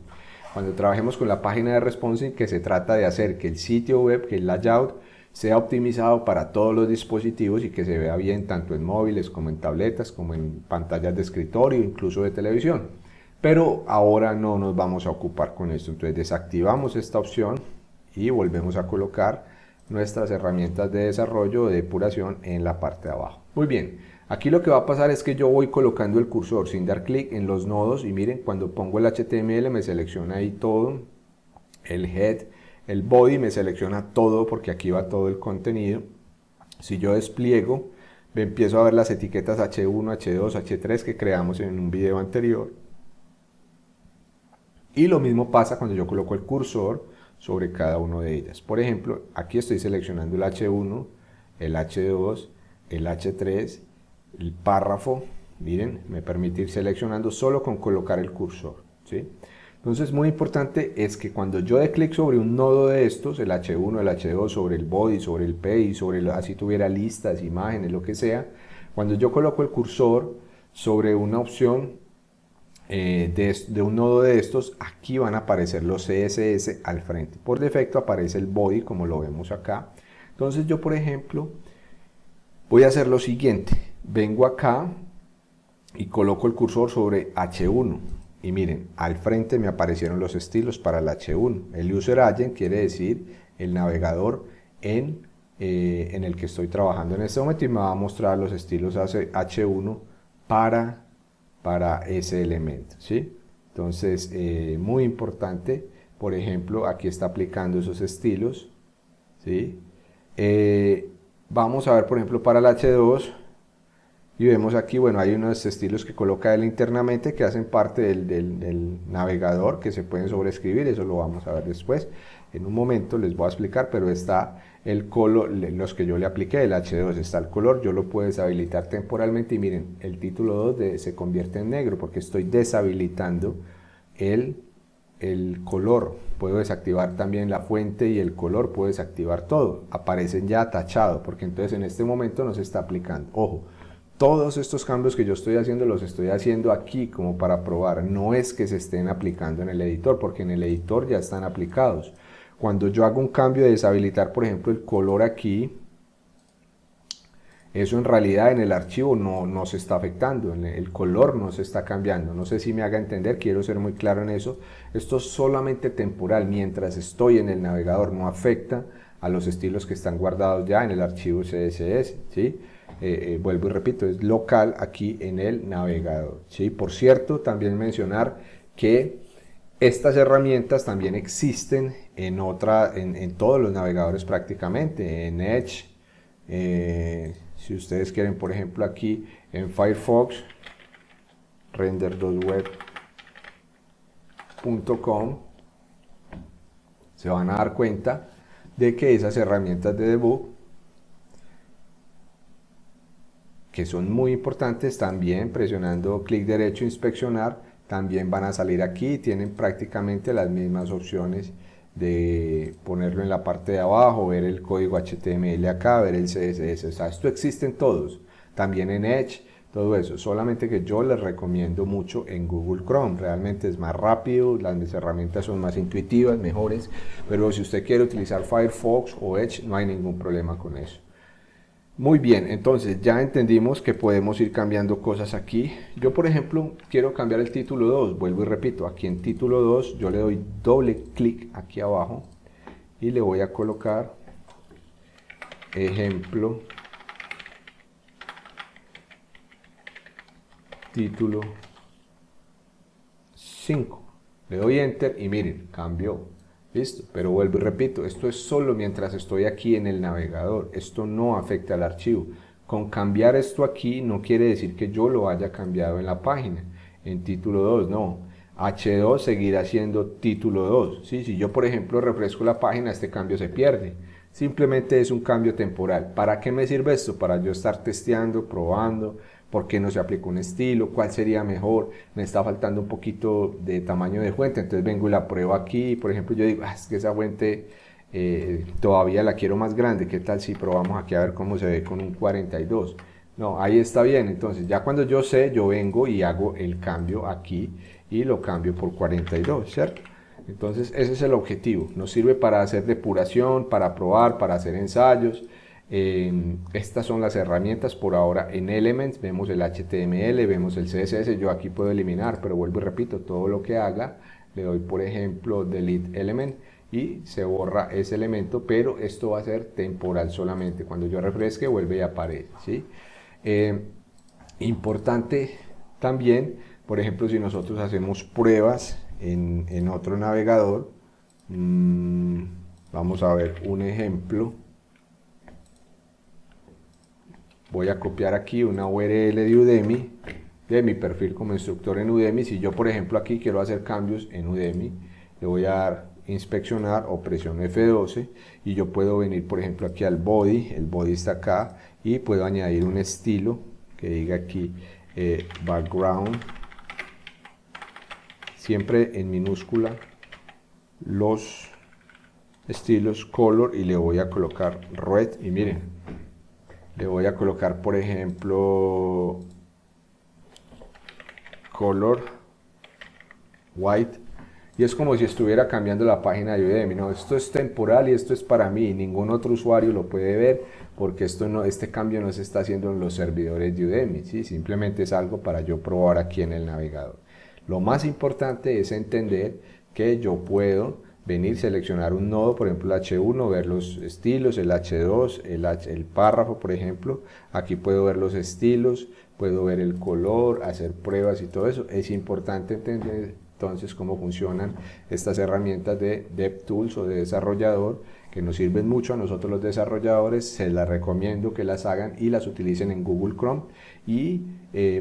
Cuando trabajemos con la página de responsive, que se trata de hacer que el sitio web, que el layout, sea optimizado para todos los dispositivos y que se vea bien tanto en móviles como en tabletas, como en pantallas de escritorio, incluso de televisión. Pero ahora no nos vamos a ocupar con esto. Entonces desactivamos esta opción y volvemos a colocar nuestras herramientas de desarrollo o de depuración en la parte de abajo. Muy bien, aquí lo que va a pasar es que yo voy colocando el cursor sin dar clic en los nodos y miren, cuando pongo el HTML me selecciona ahí todo, el head, el body me selecciona todo porque aquí va todo el contenido. Si yo despliego, me empiezo a ver las etiquetas H1, H2, H3 que creamos en un video anterior. Y lo mismo pasa cuando yo coloco el cursor sobre cada una de ellas. Por ejemplo, aquí estoy seleccionando el H1, el H2, el H3, el párrafo, Miren, me permite ir seleccionando solo con colocar el cursor, ¿sí? Entonces, muy importante es que cuando yo dé clic sobre un nodo de estos, el H1, el H2, sobre el body, sobre el pay, así tuviera listas, imágenes, lo que sea, cuando yo coloco el cursor sobre una opción de un nodo de estos, aquí van a aparecer los CSS al frente. Por defecto aparece el body, como lo vemos acá. Entonces yo, por ejemplo, voy a hacer lo siguiente. Vengo acá y coloco el cursor sobre H1. Y miren, al frente me aparecieron los estilos para el H1. El User Agent quiere decir el navegador en el que estoy trabajando en este momento, y me va a mostrar los estilos H1 para ese elemento, ¿sí? Entonces, muy importante, por ejemplo, aquí está aplicando esos estilos, ¿sí? Vamos a ver, por ejemplo, para el H2, y vemos aquí, bueno, hay unos estilos que coloca él internamente que hacen parte del navegador, que se pueden sobreescribir, eso lo vamos a ver después. En un momento les voy a explicar, pero está el color, los que yo le apliqué, el H2, está el color, yo lo puedo deshabilitar temporalmente y miren, el título 2 se convierte en negro porque estoy deshabilitando el color. Puedo desactivar también la fuente y el color, puedo desactivar todo, aparecen ya tachados porque entonces en este momento no se está aplicando. Ojo, todos estos cambios que yo estoy haciendo los estoy haciendo aquí como para probar, no es que se estén aplicando en el editor, porque en el editor ya están aplicados. Cuando yo hago un cambio de deshabilitar, por ejemplo, el color aquí, eso en realidad en el archivo no se está afectando, el color no se está cambiando. No sé si me haga entender, quiero ser muy claro en eso. Esto es solamente temporal, mientras estoy en el navegador, no afecta a los estilos que están guardados ya en el archivo CSS, ¿sí? Vuelvo y repito, es local aquí en el navegador, ¿sí? Por cierto, también mencionar que estas herramientas también existen en todos los navegadores prácticamente, en Edge, si ustedes quieren, por ejemplo, aquí en Firefox, render2web.com, se van a dar cuenta de que esas herramientas de debug, que son muy importantes, también presionando clic derecho inspeccionar, también van a salir aquí, tienen prácticamente las mismas opciones de ponerlo en la parte de abajo, ver el código HTML acá, ver el CSS, o sea, esto existe en todos, también en Edge, todo eso, solamente que yo les recomiendo mucho en Google Chrome, realmente es más rápido, las herramientas son más intuitivas, mejores, pero si usted quiere utilizar Firefox o Edge, no hay ningún problema con eso. Muy bien, entonces ya entendimos que podemos ir cambiando cosas aquí. Yo, por ejemplo, quiero cambiar el título 2, vuelvo y repito, aquí en título 2 yo le doy doble clic aquí abajo y le voy a colocar ejemplo título 5. Le doy enter y miren, cambió. Listo, pero vuelvo y repito, esto es solo mientras estoy aquí en el navegador, esto no afecta al archivo. Con cambiar esto aquí no quiere decir que yo lo haya cambiado en la página, en título 2, no. H2 seguirá siendo título 2, ¿sí? Si yo, por ejemplo, refresco la página, este cambio se pierde. Simplemente es un cambio temporal. ¿Para qué me sirve esto? Para yo estar testeando, probando, por qué no se aplica un estilo, cuál sería mejor, me está faltando un poquito de tamaño de fuente, entonces vengo y la pruebo aquí, por ejemplo, yo digo, es que esa fuente todavía la quiero más grande, ¿qué tal si probamos aquí a ver cómo se ve con un 42? No, ahí está bien, entonces ya cuando yo sé, yo vengo y hago el cambio aquí y lo cambio por 42, ¿cierto? Entonces ese es el objetivo, nos sirve para hacer depuración, para probar, para hacer ensayos. Estas son las herramientas por ahora en Elements, vemos el HTML, vemos el CSS, yo aquí puedo eliminar, pero vuelvo y repito, todo lo que haga, le doy por ejemplo delete element y se borra ese elemento, pero esto va a ser temporal solamente, cuando yo refresque vuelve y aparece, ¿sí? Importante también, por ejemplo, si nosotros hacemos pruebas en otro navegador, vamos a ver un ejemplo. Voy a copiar aquí una URL de Udemy, de mi perfil como instructor en Udemy. Si yo, por ejemplo, aquí quiero hacer cambios en Udemy, le voy a dar inspeccionar o presión F12 y yo puedo venir, por ejemplo, aquí al body, el body está acá y puedo añadir un estilo que diga aquí background, siempre en minúscula, los estilos, color, y le voy a colocar red. Y miren, le voy a colocar, por ejemplo, color white, y es como si estuviera cambiando la página de Udemy. No, esto es temporal y esto es para mí, ningún otro usuario lo puede ver, porque este cambio no se está haciendo en los servidores de Udemy, ¿sí? Simplemente es algo para yo probar aquí en el navegador. Lo más importante es entender que yo puedo venir, seleccionar un nodo, por ejemplo el H1, ver los estilos, el H2, el párrafo, por ejemplo. Aquí puedo ver los estilos, puedo ver el color, hacer pruebas y todo eso. Es importante entender entonces cómo funcionan estas herramientas de DevTools o de desarrollador, que nos sirven mucho a nosotros los desarrolladores. Se las recomiendo que las hagan y las utilicen en Google Chrome, y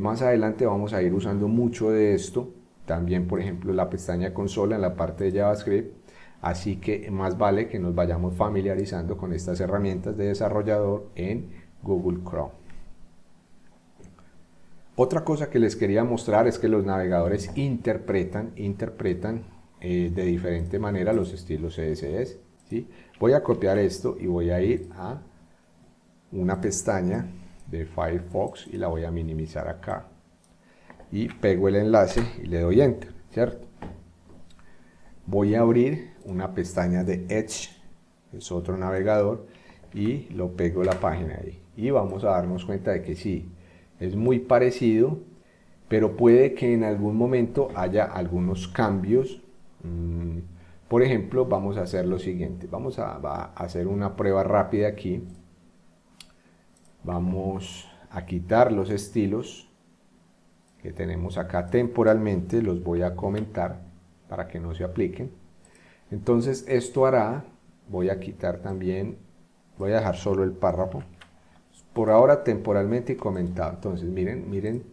más adelante vamos a ir usando mucho de esto también, por ejemplo la pestaña consola en la parte de JavaScript. Así que más vale que nos vayamos familiarizando con estas herramientas de desarrollador en Google Chrome. Otra cosa que les quería mostrar es que los navegadores interpretan de diferente manera los estilos CSS, ¿sí? Voy a copiar esto y voy a ir a una pestaña de Firefox y la voy a minimizar acá. Y pego el enlace y le doy Enter, ¿cierto? Voy a abrir una pestaña de Edge, es otro navegador, y lo pego la página ahí. Y vamos a darnos cuenta de que sí, es muy parecido, pero puede que en algún momento haya algunos cambios. Por ejemplo, vamos a hacer lo siguiente. Vamos a hacer una prueba rápida aquí. Vamos a quitar los estilos que tenemos acá temporalmente. Los voy a comentar para que no se apliquen. Entonces esto hará, voy a quitar también, voy a dejar solo el párrafo. Por ahora temporalmente y comentado. Entonces miren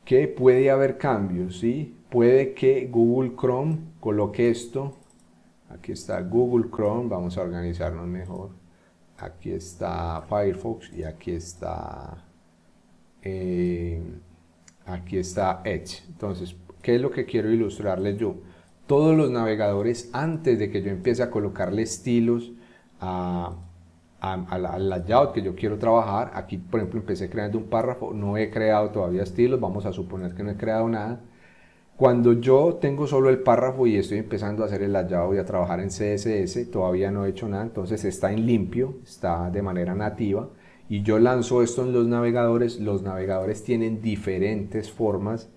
que puede haber cambios, ¿sí? Puede que Google Chrome coloque esto. Aquí está Google Chrome, vamos a organizarnos mejor. Aquí está Firefox y aquí está Edge. Entonces, ¿qué es lo que quiero ilustrarles yo? Todos los navegadores, antes de que yo empiece a colocarle estilos al layout que yo quiero trabajar, aquí por ejemplo empecé creando un párrafo, no he creado todavía estilos, vamos a suponer que no he creado nada. Cuando yo tengo solo el párrafo y estoy empezando a hacer el layout y a trabajar en CSS, todavía no he hecho nada, entonces está en limpio, está de manera nativa, y yo lanzo esto en los navegadores tienen diferentes formas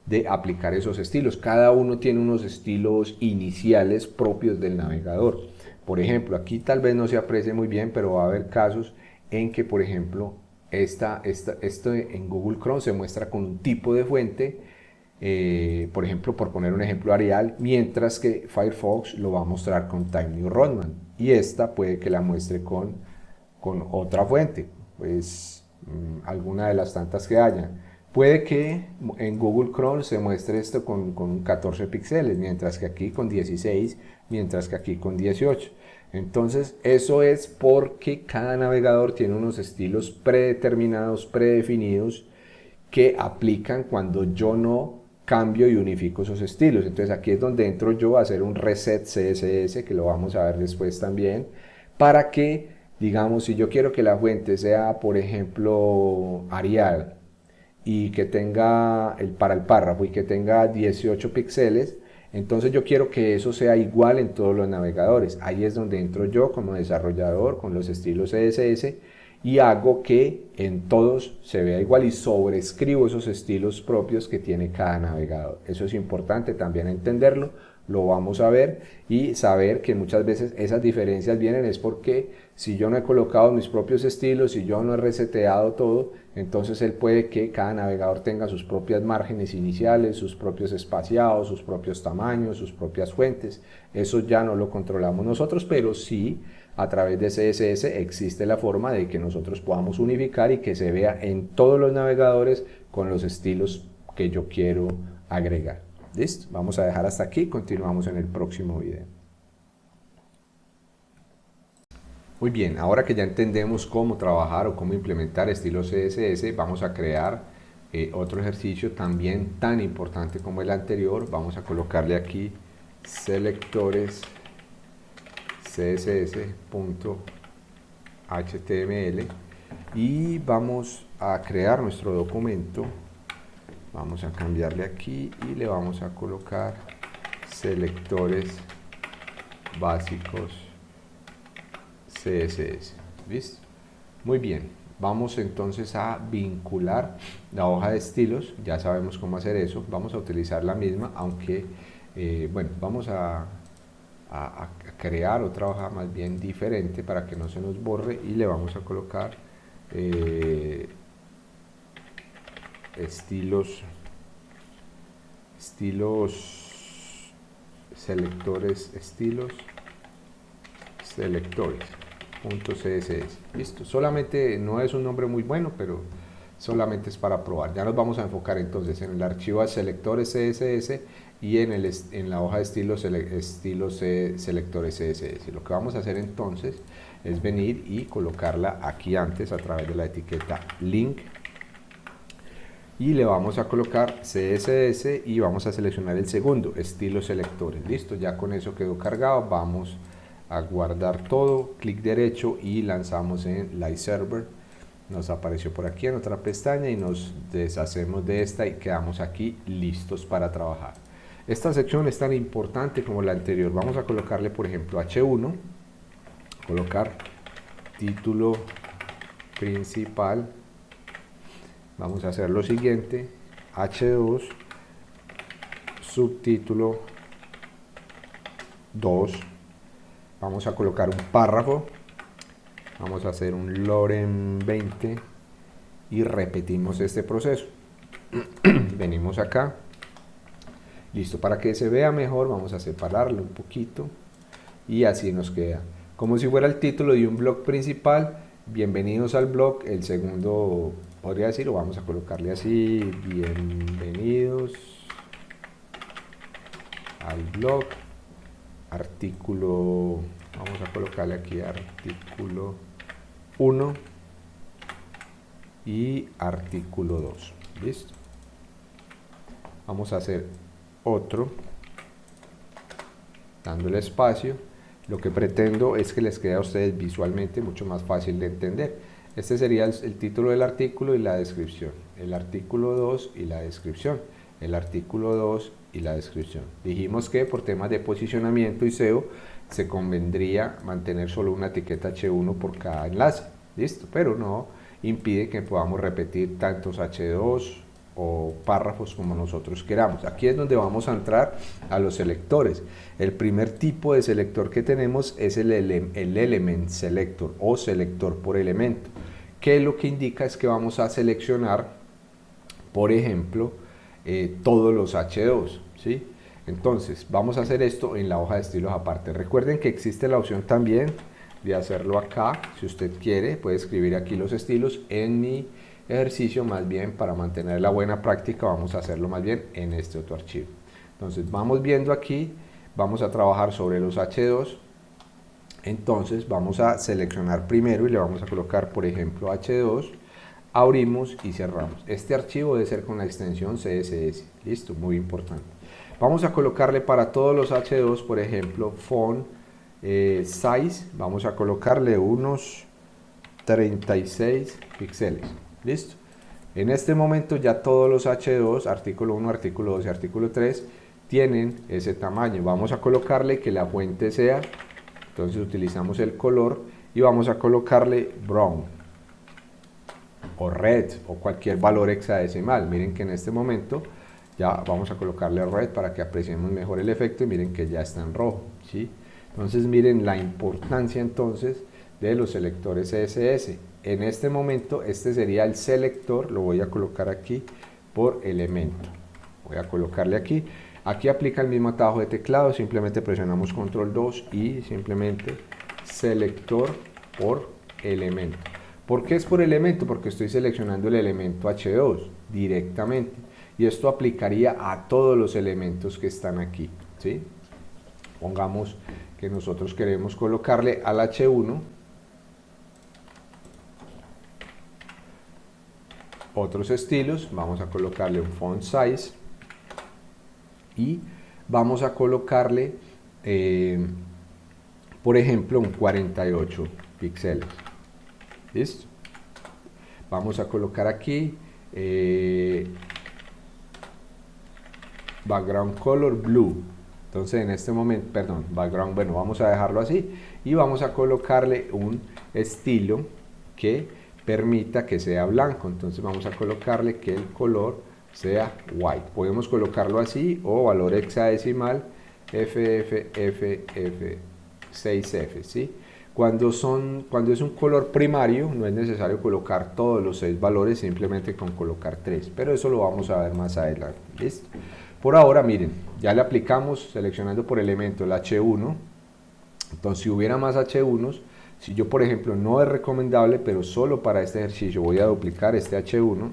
de aplicar esos estilos, cada uno tiene unos estilos iniciales propios del navegador. Por ejemplo, aquí tal vez no se aprecie muy bien, pero va a haber casos en que, por ejemplo, esto en Google Chrome se muestra con un tipo de fuente, por ejemplo, por poner un ejemplo, Arial, mientras que Firefox lo va a mostrar con Time New Roman, y esta puede que la muestre con otra fuente, pues alguna de las tantas que haya. Puede que en Google Chrome se muestre esto con 14 píxeles, mientras que aquí con 16, mientras que aquí con 18. Entonces eso es porque cada navegador tiene unos estilos predeterminados, predefinidos, que aplican cuando yo no cambio y unifico esos estilos. Entonces aquí es donde entro yo a hacer un reset CSS, que lo vamos a ver después también, para que, digamos, si yo quiero que la fuente sea, por ejemplo, Arial, y que tenga para el párrafo y que tenga 18 píxeles, entonces yo quiero que eso sea igual en todos los navegadores. Ahí es donde entro yo como desarrollador con los estilos CSS y hago que en todos se vea igual y sobreescribo esos estilos propios que tiene cada navegador. Eso es importante también entenderlo, lo vamos a ver, y saber que muchas veces esas diferencias vienen es porque si yo no he colocado mis propios estilos, si yo no he reseteado todo, entonces él puede que cada navegador tenga sus propias márgenes iniciales, sus propios espaciados, sus propios tamaños, sus propias fuentes. Eso ya no lo controlamos nosotros, pero sí a través de CSS existe la forma de que nosotros podamos unificar y que se vea en todos los navegadores con los estilos que yo quiero agregar. ¿Listo? Vamos a dejar hasta aquí, continuamos en el próximo video. Muy bien, ahora que ya entendemos cómo trabajar o cómo implementar estilos CSS, vamos a crear Otro ejercicio también tan importante como el anterior, vamos a colocarle aquí selectores css.html y vamos a crear nuestro documento. Vamos a cambiarle aquí y le vamos a colocar selectores básicos CSS. ¿Listo? Muy bien. Vamos entonces a vincular la hoja de estilos. Ya sabemos cómo hacer eso. Vamos a utilizar la misma, aunque, bueno, vamos a crear otra hoja más bien diferente para que no se nos borre y le vamos a colocar estilos selectores .css. Listo, solamente no es un nombre muy bueno, pero solamente es para probar. Ya nos vamos a enfocar entonces en el archivo de selectores CSS y en la hoja de estilos selectores CSS. Lo que vamos a hacer entonces es venir y colocarla aquí antes a través de la etiqueta link y le vamos a colocar CSS y vamos a seleccionar el segundo, estilos selectores. Listo, ya con eso quedó cargado. Vamos a guardar todo, clic derecho y lanzamos en Live Server. Nos apareció por aquí en otra pestaña y nos deshacemos de esta y quedamos aquí listos para trabajar. Esta sección es tan importante como la anterior. Vamos a colocarle, por ejemplo, H1, colocar título principal. Vamos a hacer lo siguiente, H2, subtítulo 2, vamos a colocar un párrafo, vamos a hacer un loren 20 y repetimos este proceso. Venimos acá, listo, para que se vea mejor vamos a separarlo un poquito y así nos queda, como si fuera el título de un blog principal. Bienvenidos al blog, el segundo podría decir, o vamos a colocarle así, bienvenidos al blog, artículo, vamos a colocarle aquí artículo 1 y artículo 2, listo. Vamos a hacer otro, dándole espacio. Lo que pretendo es que les quede a ustedes visualmente mucho más fácil de entender. Este sería el título del artículo y la descripción. El artículo 2 y la descripción. El artículo 2 y la descripción. Dijimos que por temas de posicionamiento y SEO se convendría mantener solo una etiqueta H1 por cada enlace. Listo, pero no impide que podamos repetir tantos H2 o párrafos como nosotros queramos. Aquí es donde vamos a entrar a los selectores. El primer tipo de selector que tenemos es el element selector o selector por elemento, que lo que indica es que vamos a seleccionar, por ejemplo, todos los H2, ¿sí? Entonces vamos a hacer esto en la hoja de estilos aparte. Recuerden que existe la opción también de hacerlo acá. Si usted quiere puede escribir aquí los estilos. En mi ejercicio, más bien para mantener la buena práctica, vamos a hacerlo más bien en este otro archivo. Entonces vamos viendo aquí, vamos a trabajar sobre los H2. Entonces vamos a seleccionar primero y le vamos a colocar, por ejemplo, H2, abrimos y cerramos. Este archivo debe ser con la extensión CSS, listo, muy importante. Vamos a colocarle para todos los H2, por ejemplo, font size, vamos a colocarle unos 36 píxeles. Listo. En este momento ya todos los H2, artículo 1, artículo 2 y artículo 3, tienen ese tamaño. Vamos a colocarle que la fuente sea, entonces utilizamos el color y vamos a colocarle brown o red o cualquier valor hexadecimal. Miren que en este momento ya vamos a colocarle red para que apreciemos mejor el efecto y miren que ya está en rojo, ¿sí? Entonces miren la importancia entonces de los selectores CSS. En este momento este sería el selector, lo voy a colocar aquí por elemento. Voy a colocarle aquí. Aquí aplica el mismo atajo de teclado, simplemente presionamos control 2 y simplemente selector por elemento. ¿Por qué es por elemento? Porque estoy seleccionando el elemento H2 directamente y esto aplicaría a todos los elementos que están aquí, ¿sí? Pongamos que nosotros queremos colocarle al H1 otros estilos, vamos a colocarle un font size y vamos a colocarle, por ejemplo, un 48 píxeles. ¿Listo? Vamos a colocar aquí background color blue. Entonces en este momento, perdón, background, bueno, vamos a dejarlo así y vamos a colocarle un estilo que permita que sea blanco. Entonces vamos a colocarle que el color sea white. Podemos colocarlo así o valor hexadecimal FFFF6F, ¿sí? Cuando es un color primario, no es necesario colocar todos los 6 valores, simplemente con colocar 3, pero eso lo vamos a ver más adelante. ¿Listo? Por ahora, miren, ya le aplicamos seleccionando por elemento el H1. Entonces, si hubiera más H1s, si yo, por ejemplo, no es recomendable, pero solo para este ejercicio voy a duplicar este H1,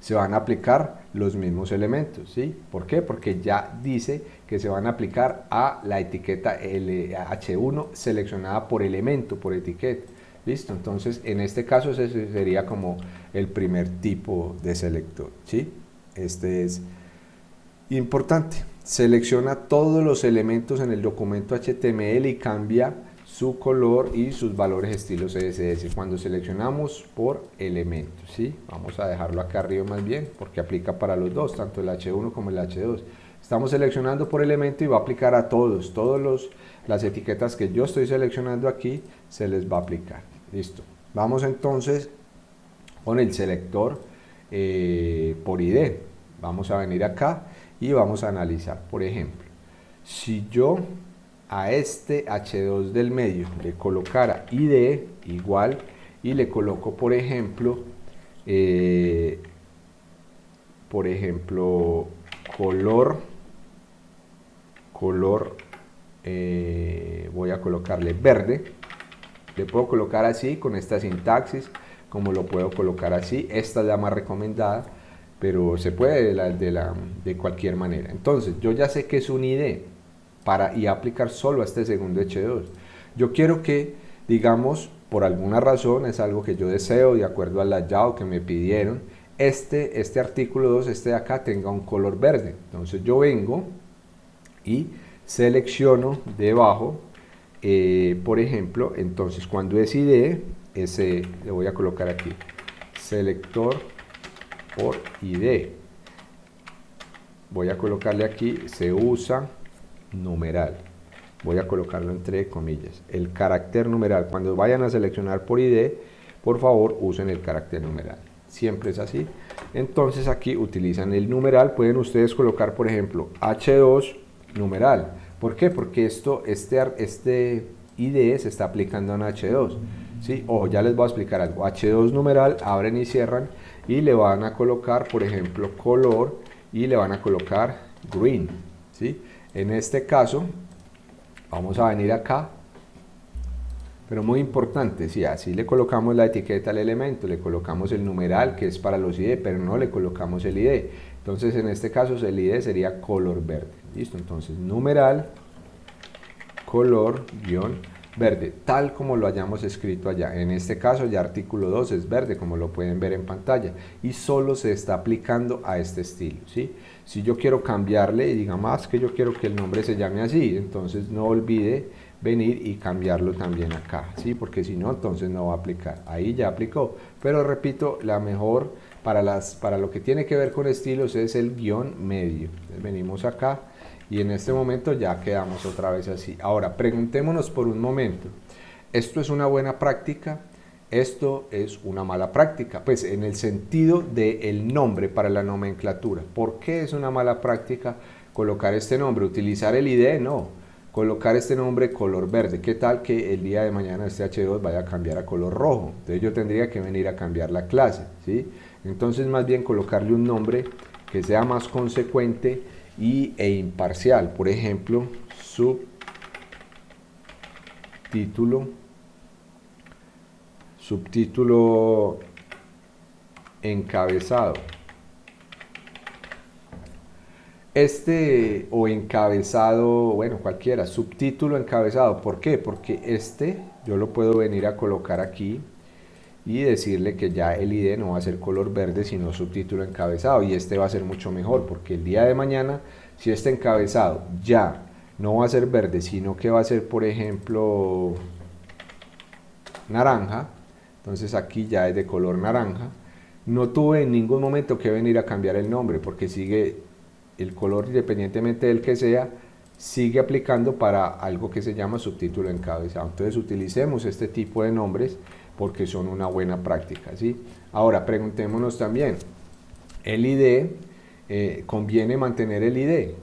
se van a aplicar los mismos elementos, ¿sí? ¿Por qué? Porque ya dice que se van a aplicar a la etiqueta H1 seleccionada por elemento, por etiqueta. ¿Listo? Entonces, en este caso, ese sería como el primer tipo de selector, ¿sí? Este es importante. Selecciona todos los elementos en el documento HTML y cambia su color y sus valores estilo CSS cuando seleccionamos por elementos, ¿sí? Vamos a dejarlo acá arriba más bien porque aplica para los dos, tanto el H1 como el H2. Estamos seleccionando por elemento y va a aplicar a todas las etiquetas que yo estoy seleccionando aquí se les va a aplicar. Listo. Vamos entonces con el selector por ID. Vamos a venir acá y vamos a analizar. Por ejemplo, si yo a este H2 del medio le colocara ID igual y le coloco por ejemplo color voy a colocarle verde, le puedo colocar así con esta sintaxis, como lo puedo colocar así, esta es la más recomendada, pero se puede de cualquier manera. Entonces yo ya sé que es un ID y aplicar solo a este segundo H2. Yo quiero que, digamos, por alguna razón, es algo que yo deseo de acuerdo al layout que me pidieron, este artículo 2, este de acá, tenga un color verde. Entonces yo vengo y selecciono debajo, por ejemplo, entonces cuando es ID, le voy a colocar aquí, selector por ID. Voy a colocarle aquí, se usa numeral. Voy a colocarlo entre comillas. El carácter numeral. Cuando vayan a seleccionar por ID, por favor usen el carácter numeral. Siempre es así. Entonces aquí utilizan el numeral. Pueden ustedes colocar, por ejemplo, H2 numeral. ¿Por qué? Porque este ID se está aplicando en H2. ¿Sí? O ya les voy a explicar algo. H2 numeral, abren y cierran y le van a colocar, por ejemplo, color y le van a colocar green. ¿Sí? En este caso, vamos a venir acá, pero muy importante, si así le colocamos la etiqueta al elemento, le colocamos el numeral que es para los ID, pero no le colocamos el ID. Entonces, en este caso, el ID sería color verde. ¿Listo? Entonces, numeral, color, guión, verde, tal como lo hayamos escrito allá. En este caso, ya artículo 2 es verde, como lo pueden ver en pantalla, y solo se está aplicando a este estilo, ¿sí? Si yo quiero cambiarle y diga más que yo quiero que el nombre se llame así, entonces no olvide venir y cambiarlo también acá, ¿sí? Porque si no, entonces no va a aplicar. Ahí ya aplicó, pero repito, la mejor para lo que tiene que ver con estilos es el guión medio. Entonces, venimos acá y en este momento ya quedamos otra vez así. Ahora, preguntémonos por un momento, ¿esto es una buena práctica? ¿Esto es una mala práctica? Pues en el sentido del nombre para la nomenclatura. ¿Por qué es una mala práctica colocar este nombre? ¿Utilizar el ID? No. Colocar este nombre color verde. ¿Qué tal que el día de mañana este H2 vaya a cambiar a color rojo? Entonces yo tendría que venir a cambiar la clase, ¿sí? Entonces más bien colocarle un nombre que sea más consecuente e imparcial. Por ejemplo, subtítulo encabezado. O encabezado, bueno, cualquiera, subtítulo encabezado. ¿Por qué? Porque yo lo puedo venir a colocar aquí y decirle que ya el ID no va a ser color verde sino subtítulo encabezado, y este va a ser mucho mejor porque el día de mañana si este encabezado ya no va a ser verde sino que va a ser, por ejemplo, naranja, entonces aquí ya es de color naranja, no tuve en ningún momento que venir a cambiar el nombre porque sigue el color, independientemente del que sea, sigue aplicando para algo que se llama subtítulo encabezado. Entonces utilicemos este tipo de nombres porque son una buena práctica, ¿sí? Ahora preguntémonos también, el ID, ¿conviene mantener el ID?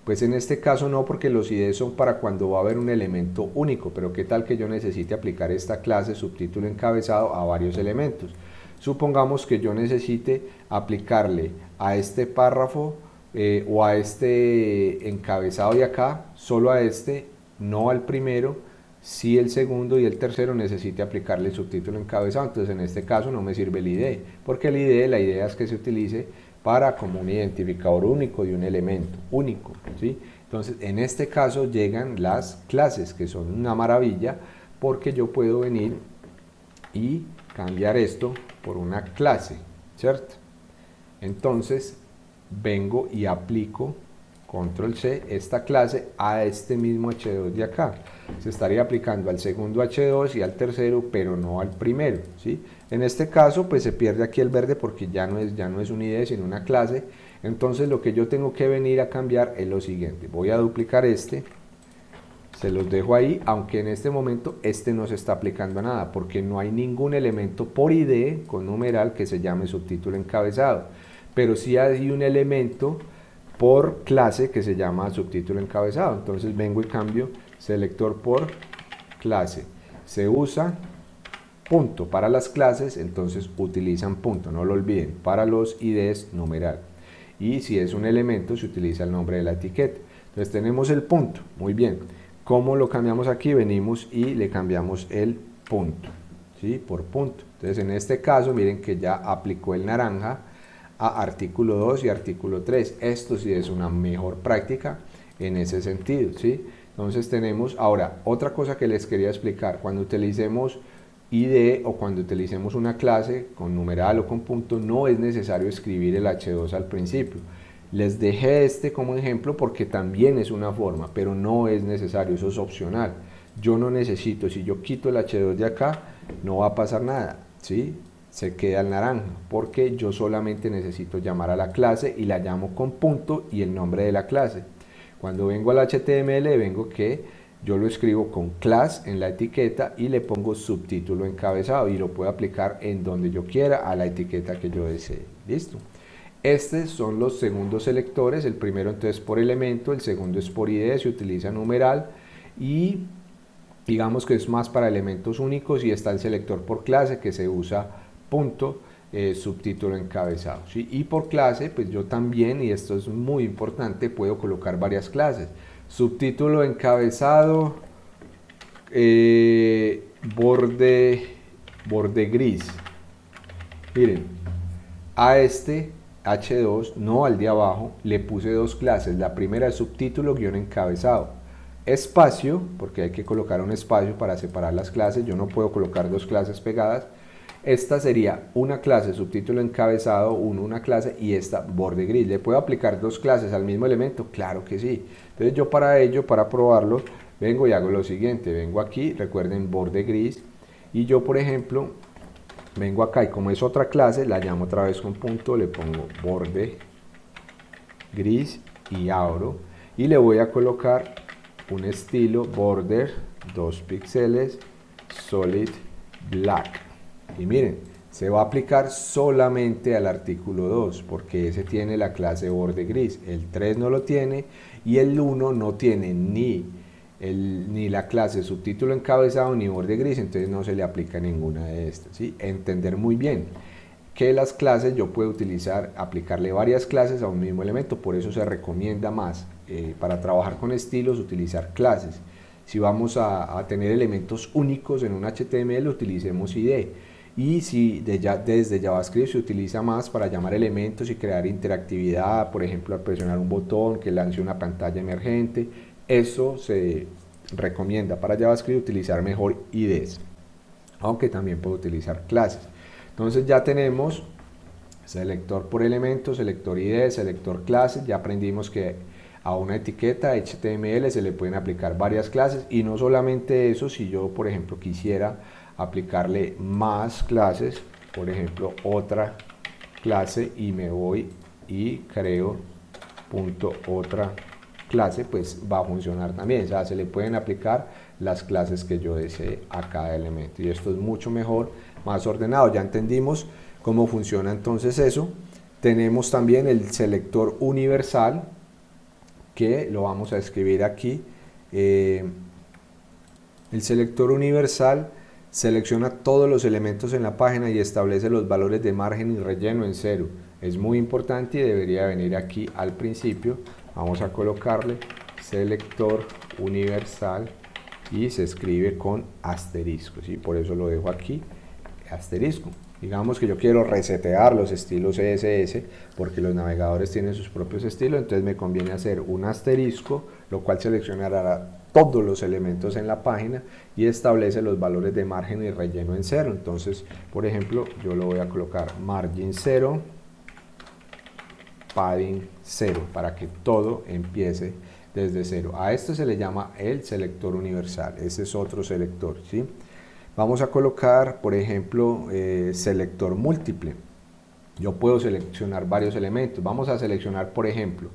Pues en este caso no, porque los IDs son para cuando va a haber un elemento único, pero ¿qué tal que yo necesite aplicar esta clase subtítulo encabezado a varios elementos? Supongamos que yo necesite aplicarle a este párrafo o a este encabezado de acá, solo a este, no al primero, si el segundo y el tercero necesite aplicarle el subtítulo encabezado. Entonces en este caso no me sirve el ID, porque el ID, la idea es que se utilice para como un identificador único de un elemento único, ¿sí? Entonces en este caso llegan las clases, que son una maravilla porque yo puedo venir y cambiar esto por una clase, ¿cierto? Entonces vengo y aplico control C esta clase a este mismo H2 de acá. Se estaría aplicando al segundo H2 y al tercero, pero no al primero, ¿sí? En este caso pues se pierde aquí el verde porque ya no es un ID sino una clase. Entonces lo que yo tengo que venir a cambiar es lo siguiente: voy a duplicar este, se los dejo ahí, aunque en este momento este no se está aplicando a nada porque no hay ningún elemento por ID con numeral que se llame subtítulo encabezado, pero sí hay un elemento por clase que se llama subtítulo encabezado. Entonces vengo y cambio selector por clase, se usa punto para las clases, entonces utilizan punto, no lo olviden, para los IDs numeral, y si es un elemento se utiliza el nombre de la etiqueta. Entonces tenemos el punto, muy bien. ¿Cómo lo cambiamos aquí? Venimos y le cambiamos el punto, ¿sí? Por punto. Entonces en este caso miren que ya aplicó el naranja a artículo 2 y artículo 3. Esto sí es una mejor práctica en ese sentido, ¿sí? Entonces tenemos ahora otra cosa que les quería explicar. Cuando utilicemos ID o cuando utilicemos una clase con numeral o con punto, no es necesario escribir el H2 al principio. Les dejé este como ejemplo porque también es una forma, pero no es necesario, eso es opcional. Yo no necesito, si yo quito el H2 de acá, no va a pasar nada, ¿sí? Se queda el naranja, porque yo solamente necesito llamar a la clase y la llamo con punto y el nombre de la clase. Cuando vengo al HTML, vengo que yo lo escribo con class en la etiqueta y le pongo subtítulo encabezado y lo puedo aplicar en donde yo quiera a la etiqueta que yo desee. ¿Listo? Estos son los segundos selectores, el primero entonces por elemento, el segundo es por ID, se utiliza numeral y digamos que es más para elementos únicos, y está el selector por clase que se usa punto, subtítulo encabezado, ¿sí? Y por clase pues yo también, y esto es muy importante, puedo colocar varias clases: subtítulo encabezado, borde gris. Miren, a este H2, no al de abajo, le puse dos clases. La primera es subtítulo guión encabezado, espacio, porque hay que colocar un espacio para separar las clases, yo no puedo colocar dos clases pegadas. Esta sería una clase subtítulo encabezado, una clase, y esta borde gris. ¿Le puedo aplicar dos clases al mismo elemento? Claro que sí. Entonces yo para ello, para probarlo, vengo y hago lo siguiente: vengo aquí, recuerden borde gris, y yo por ejemplo vengo acá y como es otra clase, la llamo otra vez con punto, le pongo borde gris y abro, y le voy a colocar un estilo border 2 píxeles solid black. Y miren, se va a aplicar solamente al artículo 2 porque ese tiene la clase borde gris, el 3 no lo tiene y el 1 no tiene ni la clase subtítulo encabezado ni borde gris, entonces no se le aplica ninguna de estas, ¿sí? Entender muy bien que las clases yo puedo utilizar, aplicarle varias clases a un mismo elemento, por eso se recomienda más para trabajar con estilos utilizar clases. Si vamos a tener elementos únicos en un HTML, utilicemos ID. Y si desde JavaScript se utiliza más para llamar elementos y crear interactividad, por ejemplo al presionar un botón que lance una pantalla emergente, eso se recomienda para JavaScript utilizar mejor IDs. aunque también puedo utilizar clases. Entonces ya tenemos selector por elemento, selector ID, selector clases. Ya aprendimos que a una etiqueta HTML se le pueden aplicar varias clases, y no solamente eso, si yo por ejemplo quisiera aplicarle más clases, por ejemplo otra clase, y me voy y creo punto otra clase, pues va a funcionar también. O sea, se le pueden aplicar las clases que yo desee a cada elemento, y esto es mucho mejor, más ordenado. Ya entendimos cómo funciona entonces eso. Tenemos también el selector universal, que lo vamos a escribir aquí. El selector universal selecciona todos los elementos en la página y establece los valores de margen y relleno en cero. Es muy importante y debería venir aquí al principio. Vamos a colocarle selector universal y se escribe con asterisco, ¿sí? Por eso lo dejo aquí, asterisco. Digamos que yo quiero resetear los estilos CSS, porque los navegadores tienen sus propios estilos, entonces me conviene hacer un asterisco, lo cual seleccionará todos los elementos en la página y establece los valores de margen y relleno en cero. Entonces, por ejemplo, yo lo voy a colocar margin 0, padding 0, para que todo empiece desde cero. A esto se le llama el selector universal. Ese es otro selector, ¿sí? Vamos a colocar, por ejemplo, selector múltiple. Yo puedo seleccionar varios elementos. Vamos a seleccionar, por ejemplo,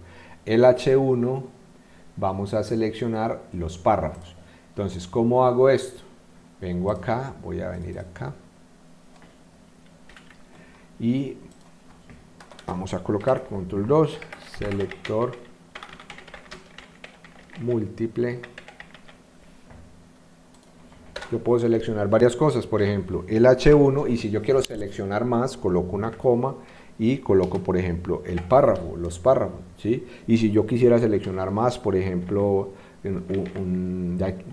el H1. Vamos a seleccionar los párrafos. Entonces, ¿cómo hago esto? Vengo acá, voy a venir acá y vamos a colocar control 2, selector múltiple. Yo puedo seleccionar varias cosas, por ejemplo, el H1, y si yo quiero seleccionar más, coloco una coma y coloco, por ejemplo, el párrafo, los párrafos, ¿sí? Y si yo quisiera seleccionar más, por ejemplo,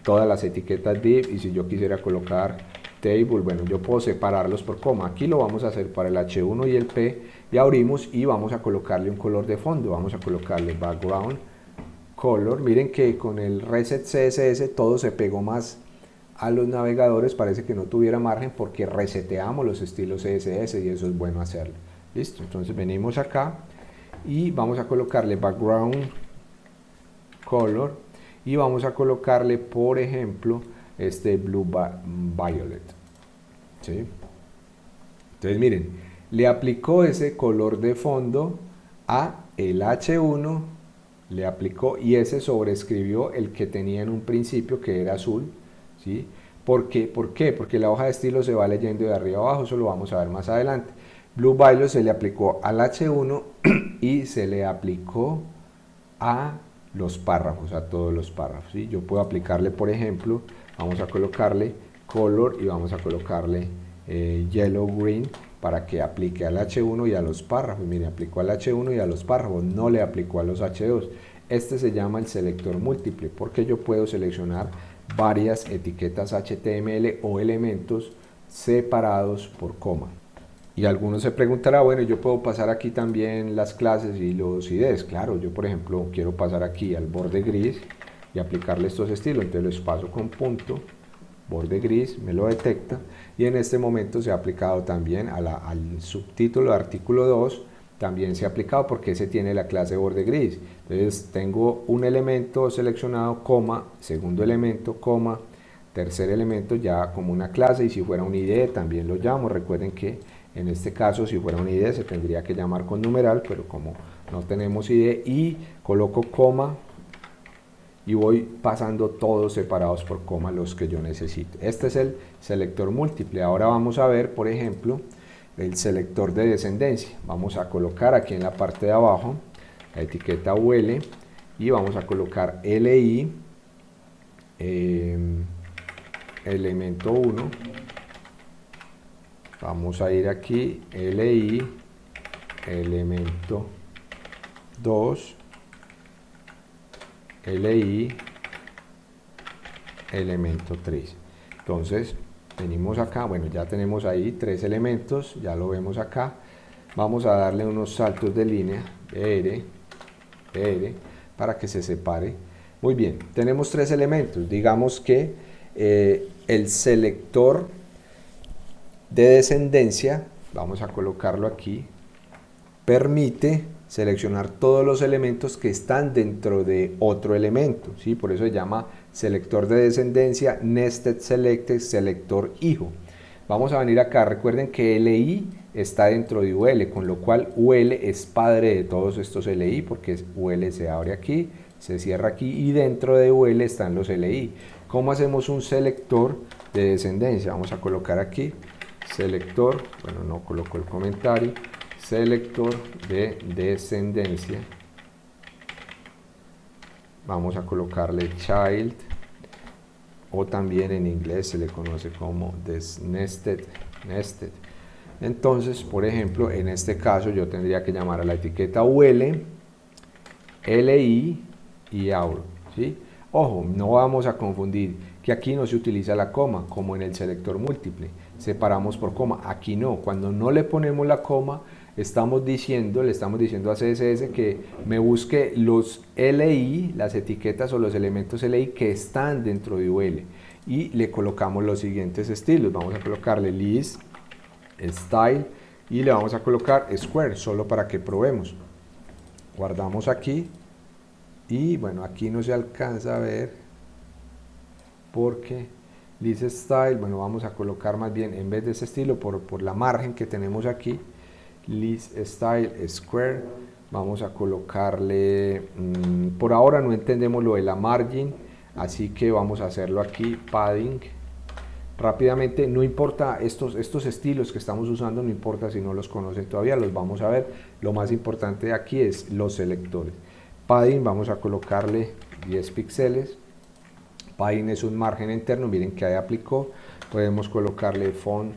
todas las etiquetas div, y si yo quisiera colocar table, bueno, yo puedo separarlos por coma. Aquí lo vamos a hacer para el H1 y el P, y abrimos y vamos a colocarle un color de fondo. Vamos a colocarle background color. Miren que con el reset CSS todo se pegó más a los navegadores, parece que no tuviera margen porque reseteamos los estilos CSS, y eso es bueno hacerlo. Listo, entonces venimos acá y vamos a colocarle background color y vamos a colocarle, por ejemplo, este blue violet, ¿sí? Entonces miren, le aplicó ese color de fondo a el H1, le aplicó, y ese sobreescribió el que tenía en un principio, que era azul, ¿sí? ¿Por qué? Porque la hoja de estilo se va leyendo de arriba abajo. Eso lo vamos a ver más adelante. Blue violet se le aplicó al H1 y se le aplicó a los párrafos, a todos los párrafos, ¿sí? Yo puedo aplicarle, por ejemplo, vamos a colocarle color y vamos a colocarle yellow green para que aplique al H1 y a los párrafos. Miren, aplicó al H1 y a los párrafos, no le aplicó a los H2. Este se llama el selector múltiple, porque yo puedo seleccionar varias etiquetas HTML o elementos separados por coma. Y algunos se preguntará, bueno, yo puedo pasar aquí también las clases y los IDs. Claro, yo por ejemplo quiero pasar aquí al borde gris y aplicarle estos estilos, entonces los paso con punto, borde gris, me lo detecta, y en este momento se ha aplicado también al subtítulo de artículo 2, también se ha aplicado porque ese tiene la clase borde gris. Entonces tengo un elemento seleccionado, coma, segundo elemento, coma, tercer elemento ya como una clase, y si fuera un ID también lo llamo. Recuerden que en este caso, si fuera un ID se tendría que llamar con numeral, pero como no tenemos ID, y coloco coma y voy pasando todos separados por coma los que yo necesito. Este es el selector múltiple. Ahora vamos a ver, por ejemplo, el selector de descendencia. Vamos a colocar aquí en la parte de abajo la etiqueta UL y vamos a colocar LI, elemento 1. Vamos a ir aquí, LI, elemento 2, LI, elemento 3. Entonces, venimos acá, bueno, ya tenemos ahí 3 elementos, ya lo vemos acá. Vamos a darle unos saltos de línea, BR, para que se separe. Muy bien, tenemos 3 elementos. Digamos que el selector de descendencia, vamos a colocarlo aquí, permite seleccionar todos los elementos que están dentro de otro elemento, ¿sí? Por eso se llama selector de descendencia, nested selected, selector hijo. Vamos a venir acá, recuerden que LI está dentro de UL, con lo cual UL es padre de todos estos LI, porque UL se abre aquí, se cierra aquí y dentro de UL están los LI. ¿Cómo hacemos un selector de descendencia? Vamos a colocar aquí, selector, bueno, no coloco el comentario, selector de descendencia. Vamos a colocarle child, o también en inglés se le conoce como nested. Entonces, por ejemplo, en este caso yo tendría que llamar a la etiqueta UL, LI y AUR, ¿sí? Ojo, no vamos a confundir que aquí no se utiliza la coma como en el selector múltiple, separamos por coma, aquí no, cuando no le ponemos la coma le estamos diciendo a CSS que me busque los LI, las etiquetas o los elementos LI que están dentro de UL y le colocamos los siguientes estilos. Vamos a colocarle list, style y le vamos a colocar square solo para que probemos. Guardamos aquí y bueno, aquí no se alcanza a ver porque list style, bueno, vamos a colocar más bien en vez de ese estilo por la margen que tenemos aquí, list style square, vamos a colocarle, por ahora no entendemos lo de la margin, así que vamos a hacerlo aquí, padding, rápidamente, no importa estos estilos que estamos usando, no importa si no los conocen todavía, los vamos a ver, lo más importante aquí es los selectores. Padding, vamos a colocarle 10 píxeles, padding es un margen interno, miren que ahí aplicó, podemos colocarle font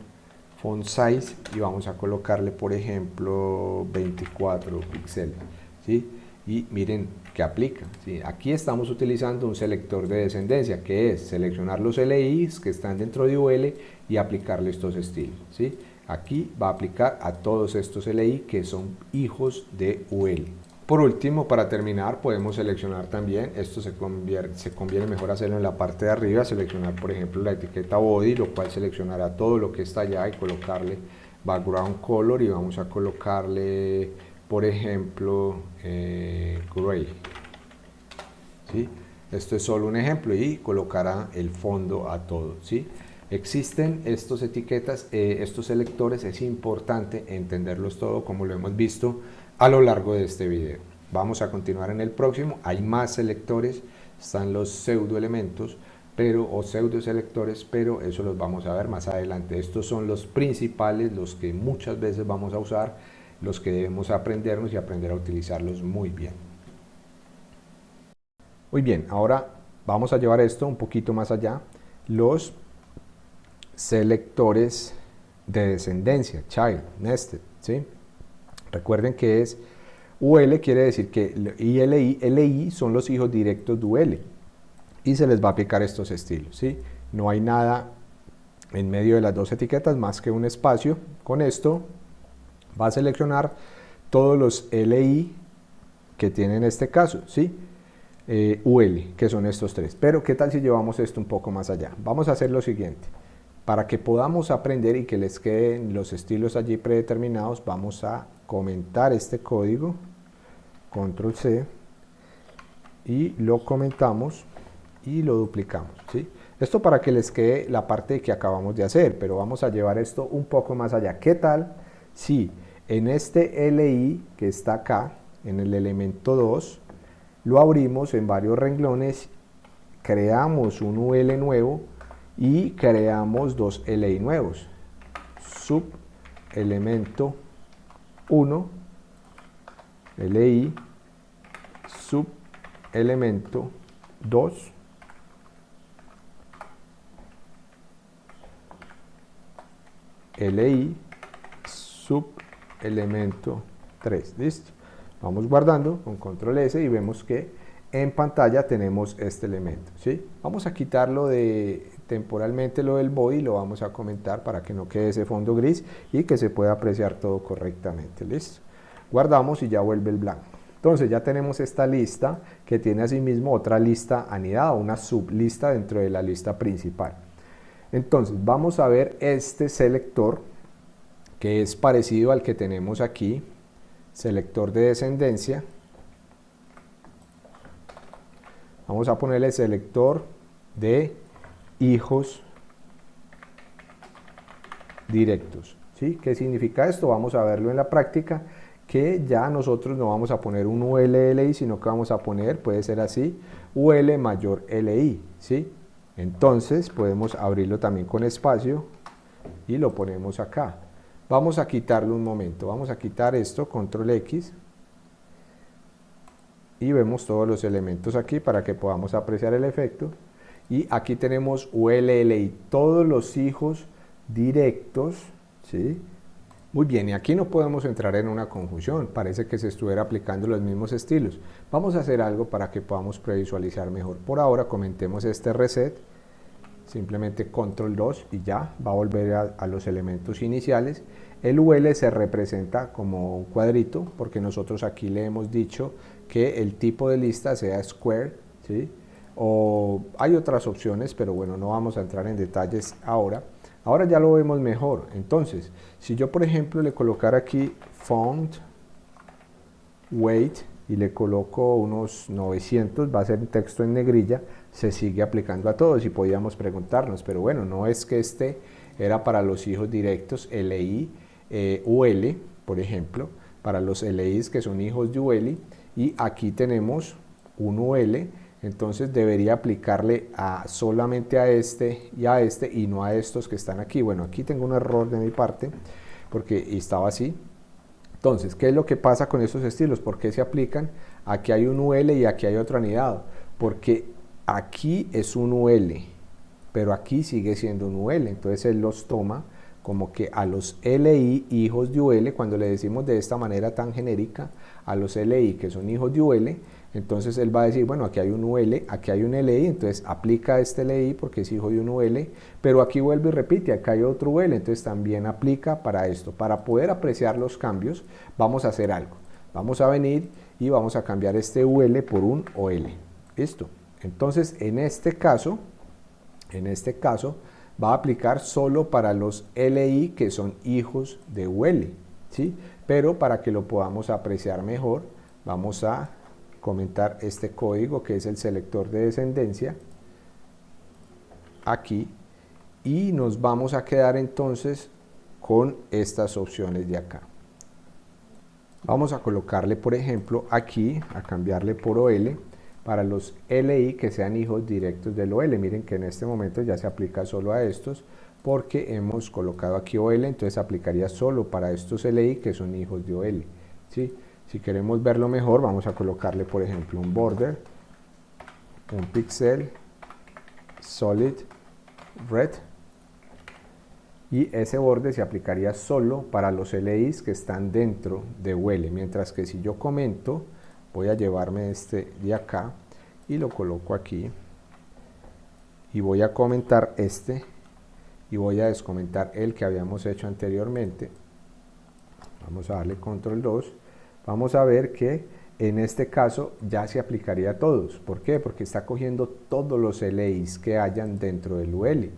size y vamos a colocarle por ejemplo 24 píxeles, ¿sí? Y miren que aplica, ¿sí? Aquí estamos utilizando un selector de descendencia que es seleccionar los LIs que están dentro de UL y aplicarle estos estilos, ¿sí? Aquí va a aplicar a todos estos LI que son hijos de UL. Por último, para terminar, podemos seleccionar también, esto se conviene mejor hacerlo en la parte de arriba, seleccionar por ejemplo la etiqueta body, lo cual seleccionará todo lo que está allá y colocarle background color y vamos a colocarle por ejemplo gray, ¿sí? Esto es solo un ejemplo y colocará el fondo a todo, ¿sí? Existen estas etiquetas, estos selectores, es importante entenderlos todo como lo hemos visto a lo largo de este video. Vamos a continuar en el próximo, hay más selectores, están los pseudoelementos o pseudo selectores, pero eso los vamos a ver más adelante. Estos son los principales, los que muchas veces vamos a usar, los que debemos aprendernos y aprender a utilizarlos muy bien. Muy bien, ahora vamos a llevar esto un poquito más allá, los selectores de descendencia, child, nested, ¿sí? Recuerden que es UL, quiere decir que LI son los hijos directos de UL y se les va a aplicar estos estilos, ¿sí? No hay nada en medio de las dos etiquetas más que un espacio. Con esto va a seleccionar todos los LI que tienen este caso, ¿sí? UL, que son estos tres. Pero ¿qué tal si llevamos esto un poco más allá? Vamos a hacer lo siguiente. Para que podamos aprender y que les queden los estilos allí predeterminados, vamos a comentar este código, control C, y lo comentamos y lo duplicamos, ¿sí? Esto para que les quede la parte que acabamos de hacer, pero vamos a llevar esto un poco más allá. ¿Qué tal si en este LI que está acá, en el elemento 2, lo abrimos en varios renglones, creamos un UL nuevo y creamos dos LI nuevos, sub elemento 1, LI, sub elemento 2, LI, sub elemento 3, listo. Vamos guardando con control S y vemos que en pantalla tenemos este elemento, ¿sí? Vamos a quitarlo temporalmente lo del body, lo vamos a comentar para que no quede ese fondo gris y que se pueda apreciar todo correctamente, listo. Guardamos y ya vuelve el blanco. Entonces ya tenemos esta lista que tiene asimismo otra lista anidada, una sublista dentro de la lista principal. Entonces vamos a ver este selector que es parecido al que tenemos aquí, selector de descendencia. Vamos a ponerle selector de hijos directos. ¿Sí? ¿Qué significa esto? Vamos a verlo en la práctica, que ya nosotros no vamos a poner un ULLI, sino que vamos a poner, puede ser así, UL mayor LI. ¿Sí? Entonces podemos abrirlo también con espacio y lo ponemos acá. Vamos a quitarlo un momento, vamos a quitar esto, control X, y vemos todos los elementos aquí para que podamos apreciar el efecto. Y aquí tenemos ULLI, todos los hijos directos, ¿sí? Muy bien, y aquí no podemos entrar en una confusión, parece que se estuviera aplicando los mismos estilos. Vamos a hacer algo para que podamos previsualizar mejor. Por ahora comentemos este reset, simplemente control 2 y ya, va a volver a los elementos iniciales. El UL se representa como un cuadrito, porque nosotros aquí le hemos dicho que el tipo de lista sea square, ¿sí? O hay otras opciones, pero bueno, no vamos a entrar en detalles ahora. Ahora ya lo vemos mejor. Entonces, si yo por ejemplo le colocara aquí font weight y le coloco unos 900, va a ser un texto en negrilla, se sigue aplicando a todos y podíamos preguntarnos, pero bueno, no es que este era para los hijos directos LI, UL, por ejemplo, para los LIs que son hijos de UL, y aquí tenemos un UL, entonces debería aplicarle solamente a este y no a estos que están aquí. Bueno, aquí tengo un error de mi parte porque estaba así. Entonces, ¿qué es lo que pasa con estos estilos? ¿Por qué se aplican? Aquí hay un UL y aquí hay otro anidado, porque aquí es un UL, pero aquí sigue siendo un UL, entonces él los toma como que a los LI hijos de UL, cuando le decimos de esta manera tan genérica, a los LI que son hijos de UL, entonces él va a decir, bueno, aquí hay un UL, aquí hay un LI, entonces aplica este LI porque es hijo de un UL, pero aquí vuelve y repite, acá hay otro UL, entonces también aplica para esto. Para poder apreciar los cambios, vamos a hacer algo. Vamos a venir y vamos a cambiar este UL por un OL. ¿Listo? Entonces, en este caso, va a aplicar solo para los LI que son hijos de UL, ¿sí? Pero para que lo podamos apreciar mejor, vamos a comentar este código que es el selector de descendencia aquí y nos vamos a quedar entonces con estas opciones de acá. Vamos a colocarle, por ejemplo, aquí, a cambiarle por OL para los LI que sean hijos directos del OL. Miren que en este momento ya se aplica solo a estos porque hemos colocado aquí OL, entonces aplicaría solo para estos LI que son hijos de OL, ¿sí? Si queremos verlo mejor, vamos a colocarle, por ejemplo, un border, un pixel, solid, red, y ese borde se aplicaría solo para los LIs que están dentro de UL, mientras que si yo comento, voy a llevarme este de acá y lo coloco aquí, y voy a comentar este, y voy a descomentar el que habíamos hecho anteriormente. Vamos a darle control 2. Vamos a ver que en este caso ya se aplicaría a todos. ¿Por qué? Porque está cogiendo todos los LIs que hayan dentro del UL.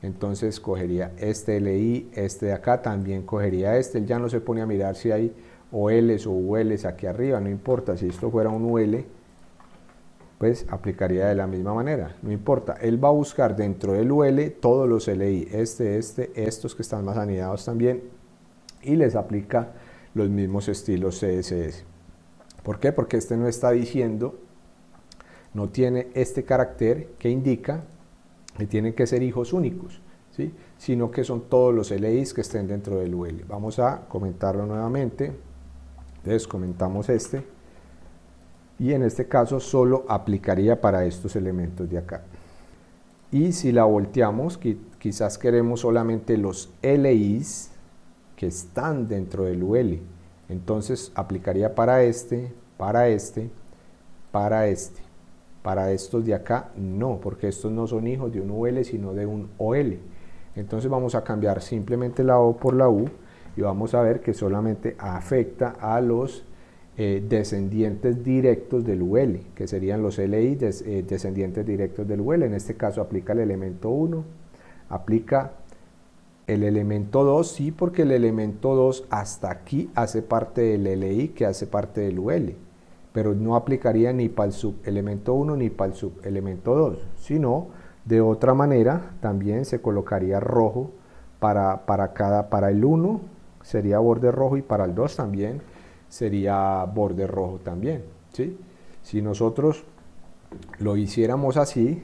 Entonces cogería este LI, este de acá, también cogería este. Él ya no se pone a mirar si hay OLs o ULs aquí arriba, no importa. Si esto fuera un UL, pues aplicaría de la misma manera, no importa. Él va a buscar dentro del UL todos los LI, estos que están más anidados también, y les aplica los mismos estilos CSS. ¿Por qué? Porque este no está diciendo, no tiene este carácter que indica que tienen que ser hijos únicos, ¿sí? Sino que son todos los LIs que estén dentro del UL. Vamos a comentarlo nuevamente. Entonces comentamos este, y en este caso solo aplicaría para estos elementos de acá. Y si la volteamos, quizás queremos solamente los LIs que están dentro del UL, entonces aplicaría para este, para este, para este. Para estos de acá no, porque estos no son hijos de un UL sino de un OL. Entonces vamos a cambiar simplemente la O por la U y vamos a ver que solamente afecta a los descendientes directos del UL, que serían los LI descendientes directos del UL. En este caso aplica el elemento 1, aplica el elemento 2, sí, porque el elemento 2 hasta aquí hace parte del LI, que hace parte del UL, pero no aplicaría ni para el subelemento 1 ni para el subelemento 2, sino de otra manera también se colocaría rojo para el 1 sería borde rojo y para el 2 también sería borde rojo también, ¿sí? Si nosotros lo hiciéramos así,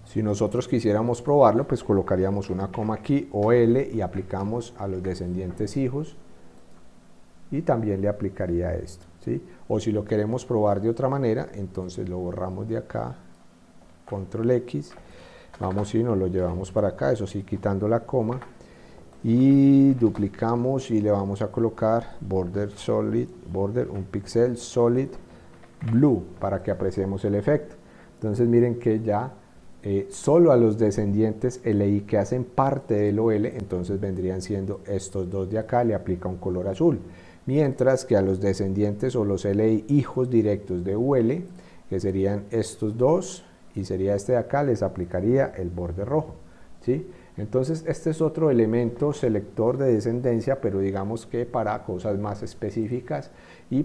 si nosotros quisiéramos probarlo, pues colocaríamos una coma aquí o L y aplicamos a los descendientes hijos y también le aplicaría esto, ¿sí? O si lo queremos probar de otra manera, entonces lo borramos de acá, control X, vamos y nos lo llevamos para acá, eso sí, quitando la coma, y duplicamos y le vamos a colocar border solid, border, un píxel solid blue, para que apreciemos el efecto. Entonces miren que ya solo a los descendientes LI que hacen parte del OL, entonces vendrían siendo estos dos de acá, le aplica un color azul, mientras que a los descendientes o los LI hijos directos de UL, que serían estos dos y sería este de acá, les aplicaría el borde rojo, ¿sí? Entonces este es otro elemento selector de descendencia, pero digamos que para cosas más específicas y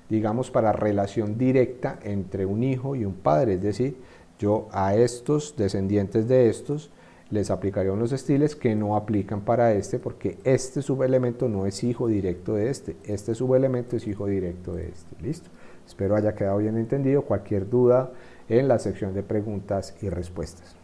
digamos para relación directa entre un hijo y un padre, es decir, yo a estos descendientes de estos les aplicaría unos estiles que no aplican para este, porque este subelemento no es hijo directo de este subelemento es hijo directo de este. Listo, espero haya quedado bien entendido. Cualquier duda en la sección de preguntas y respuestas.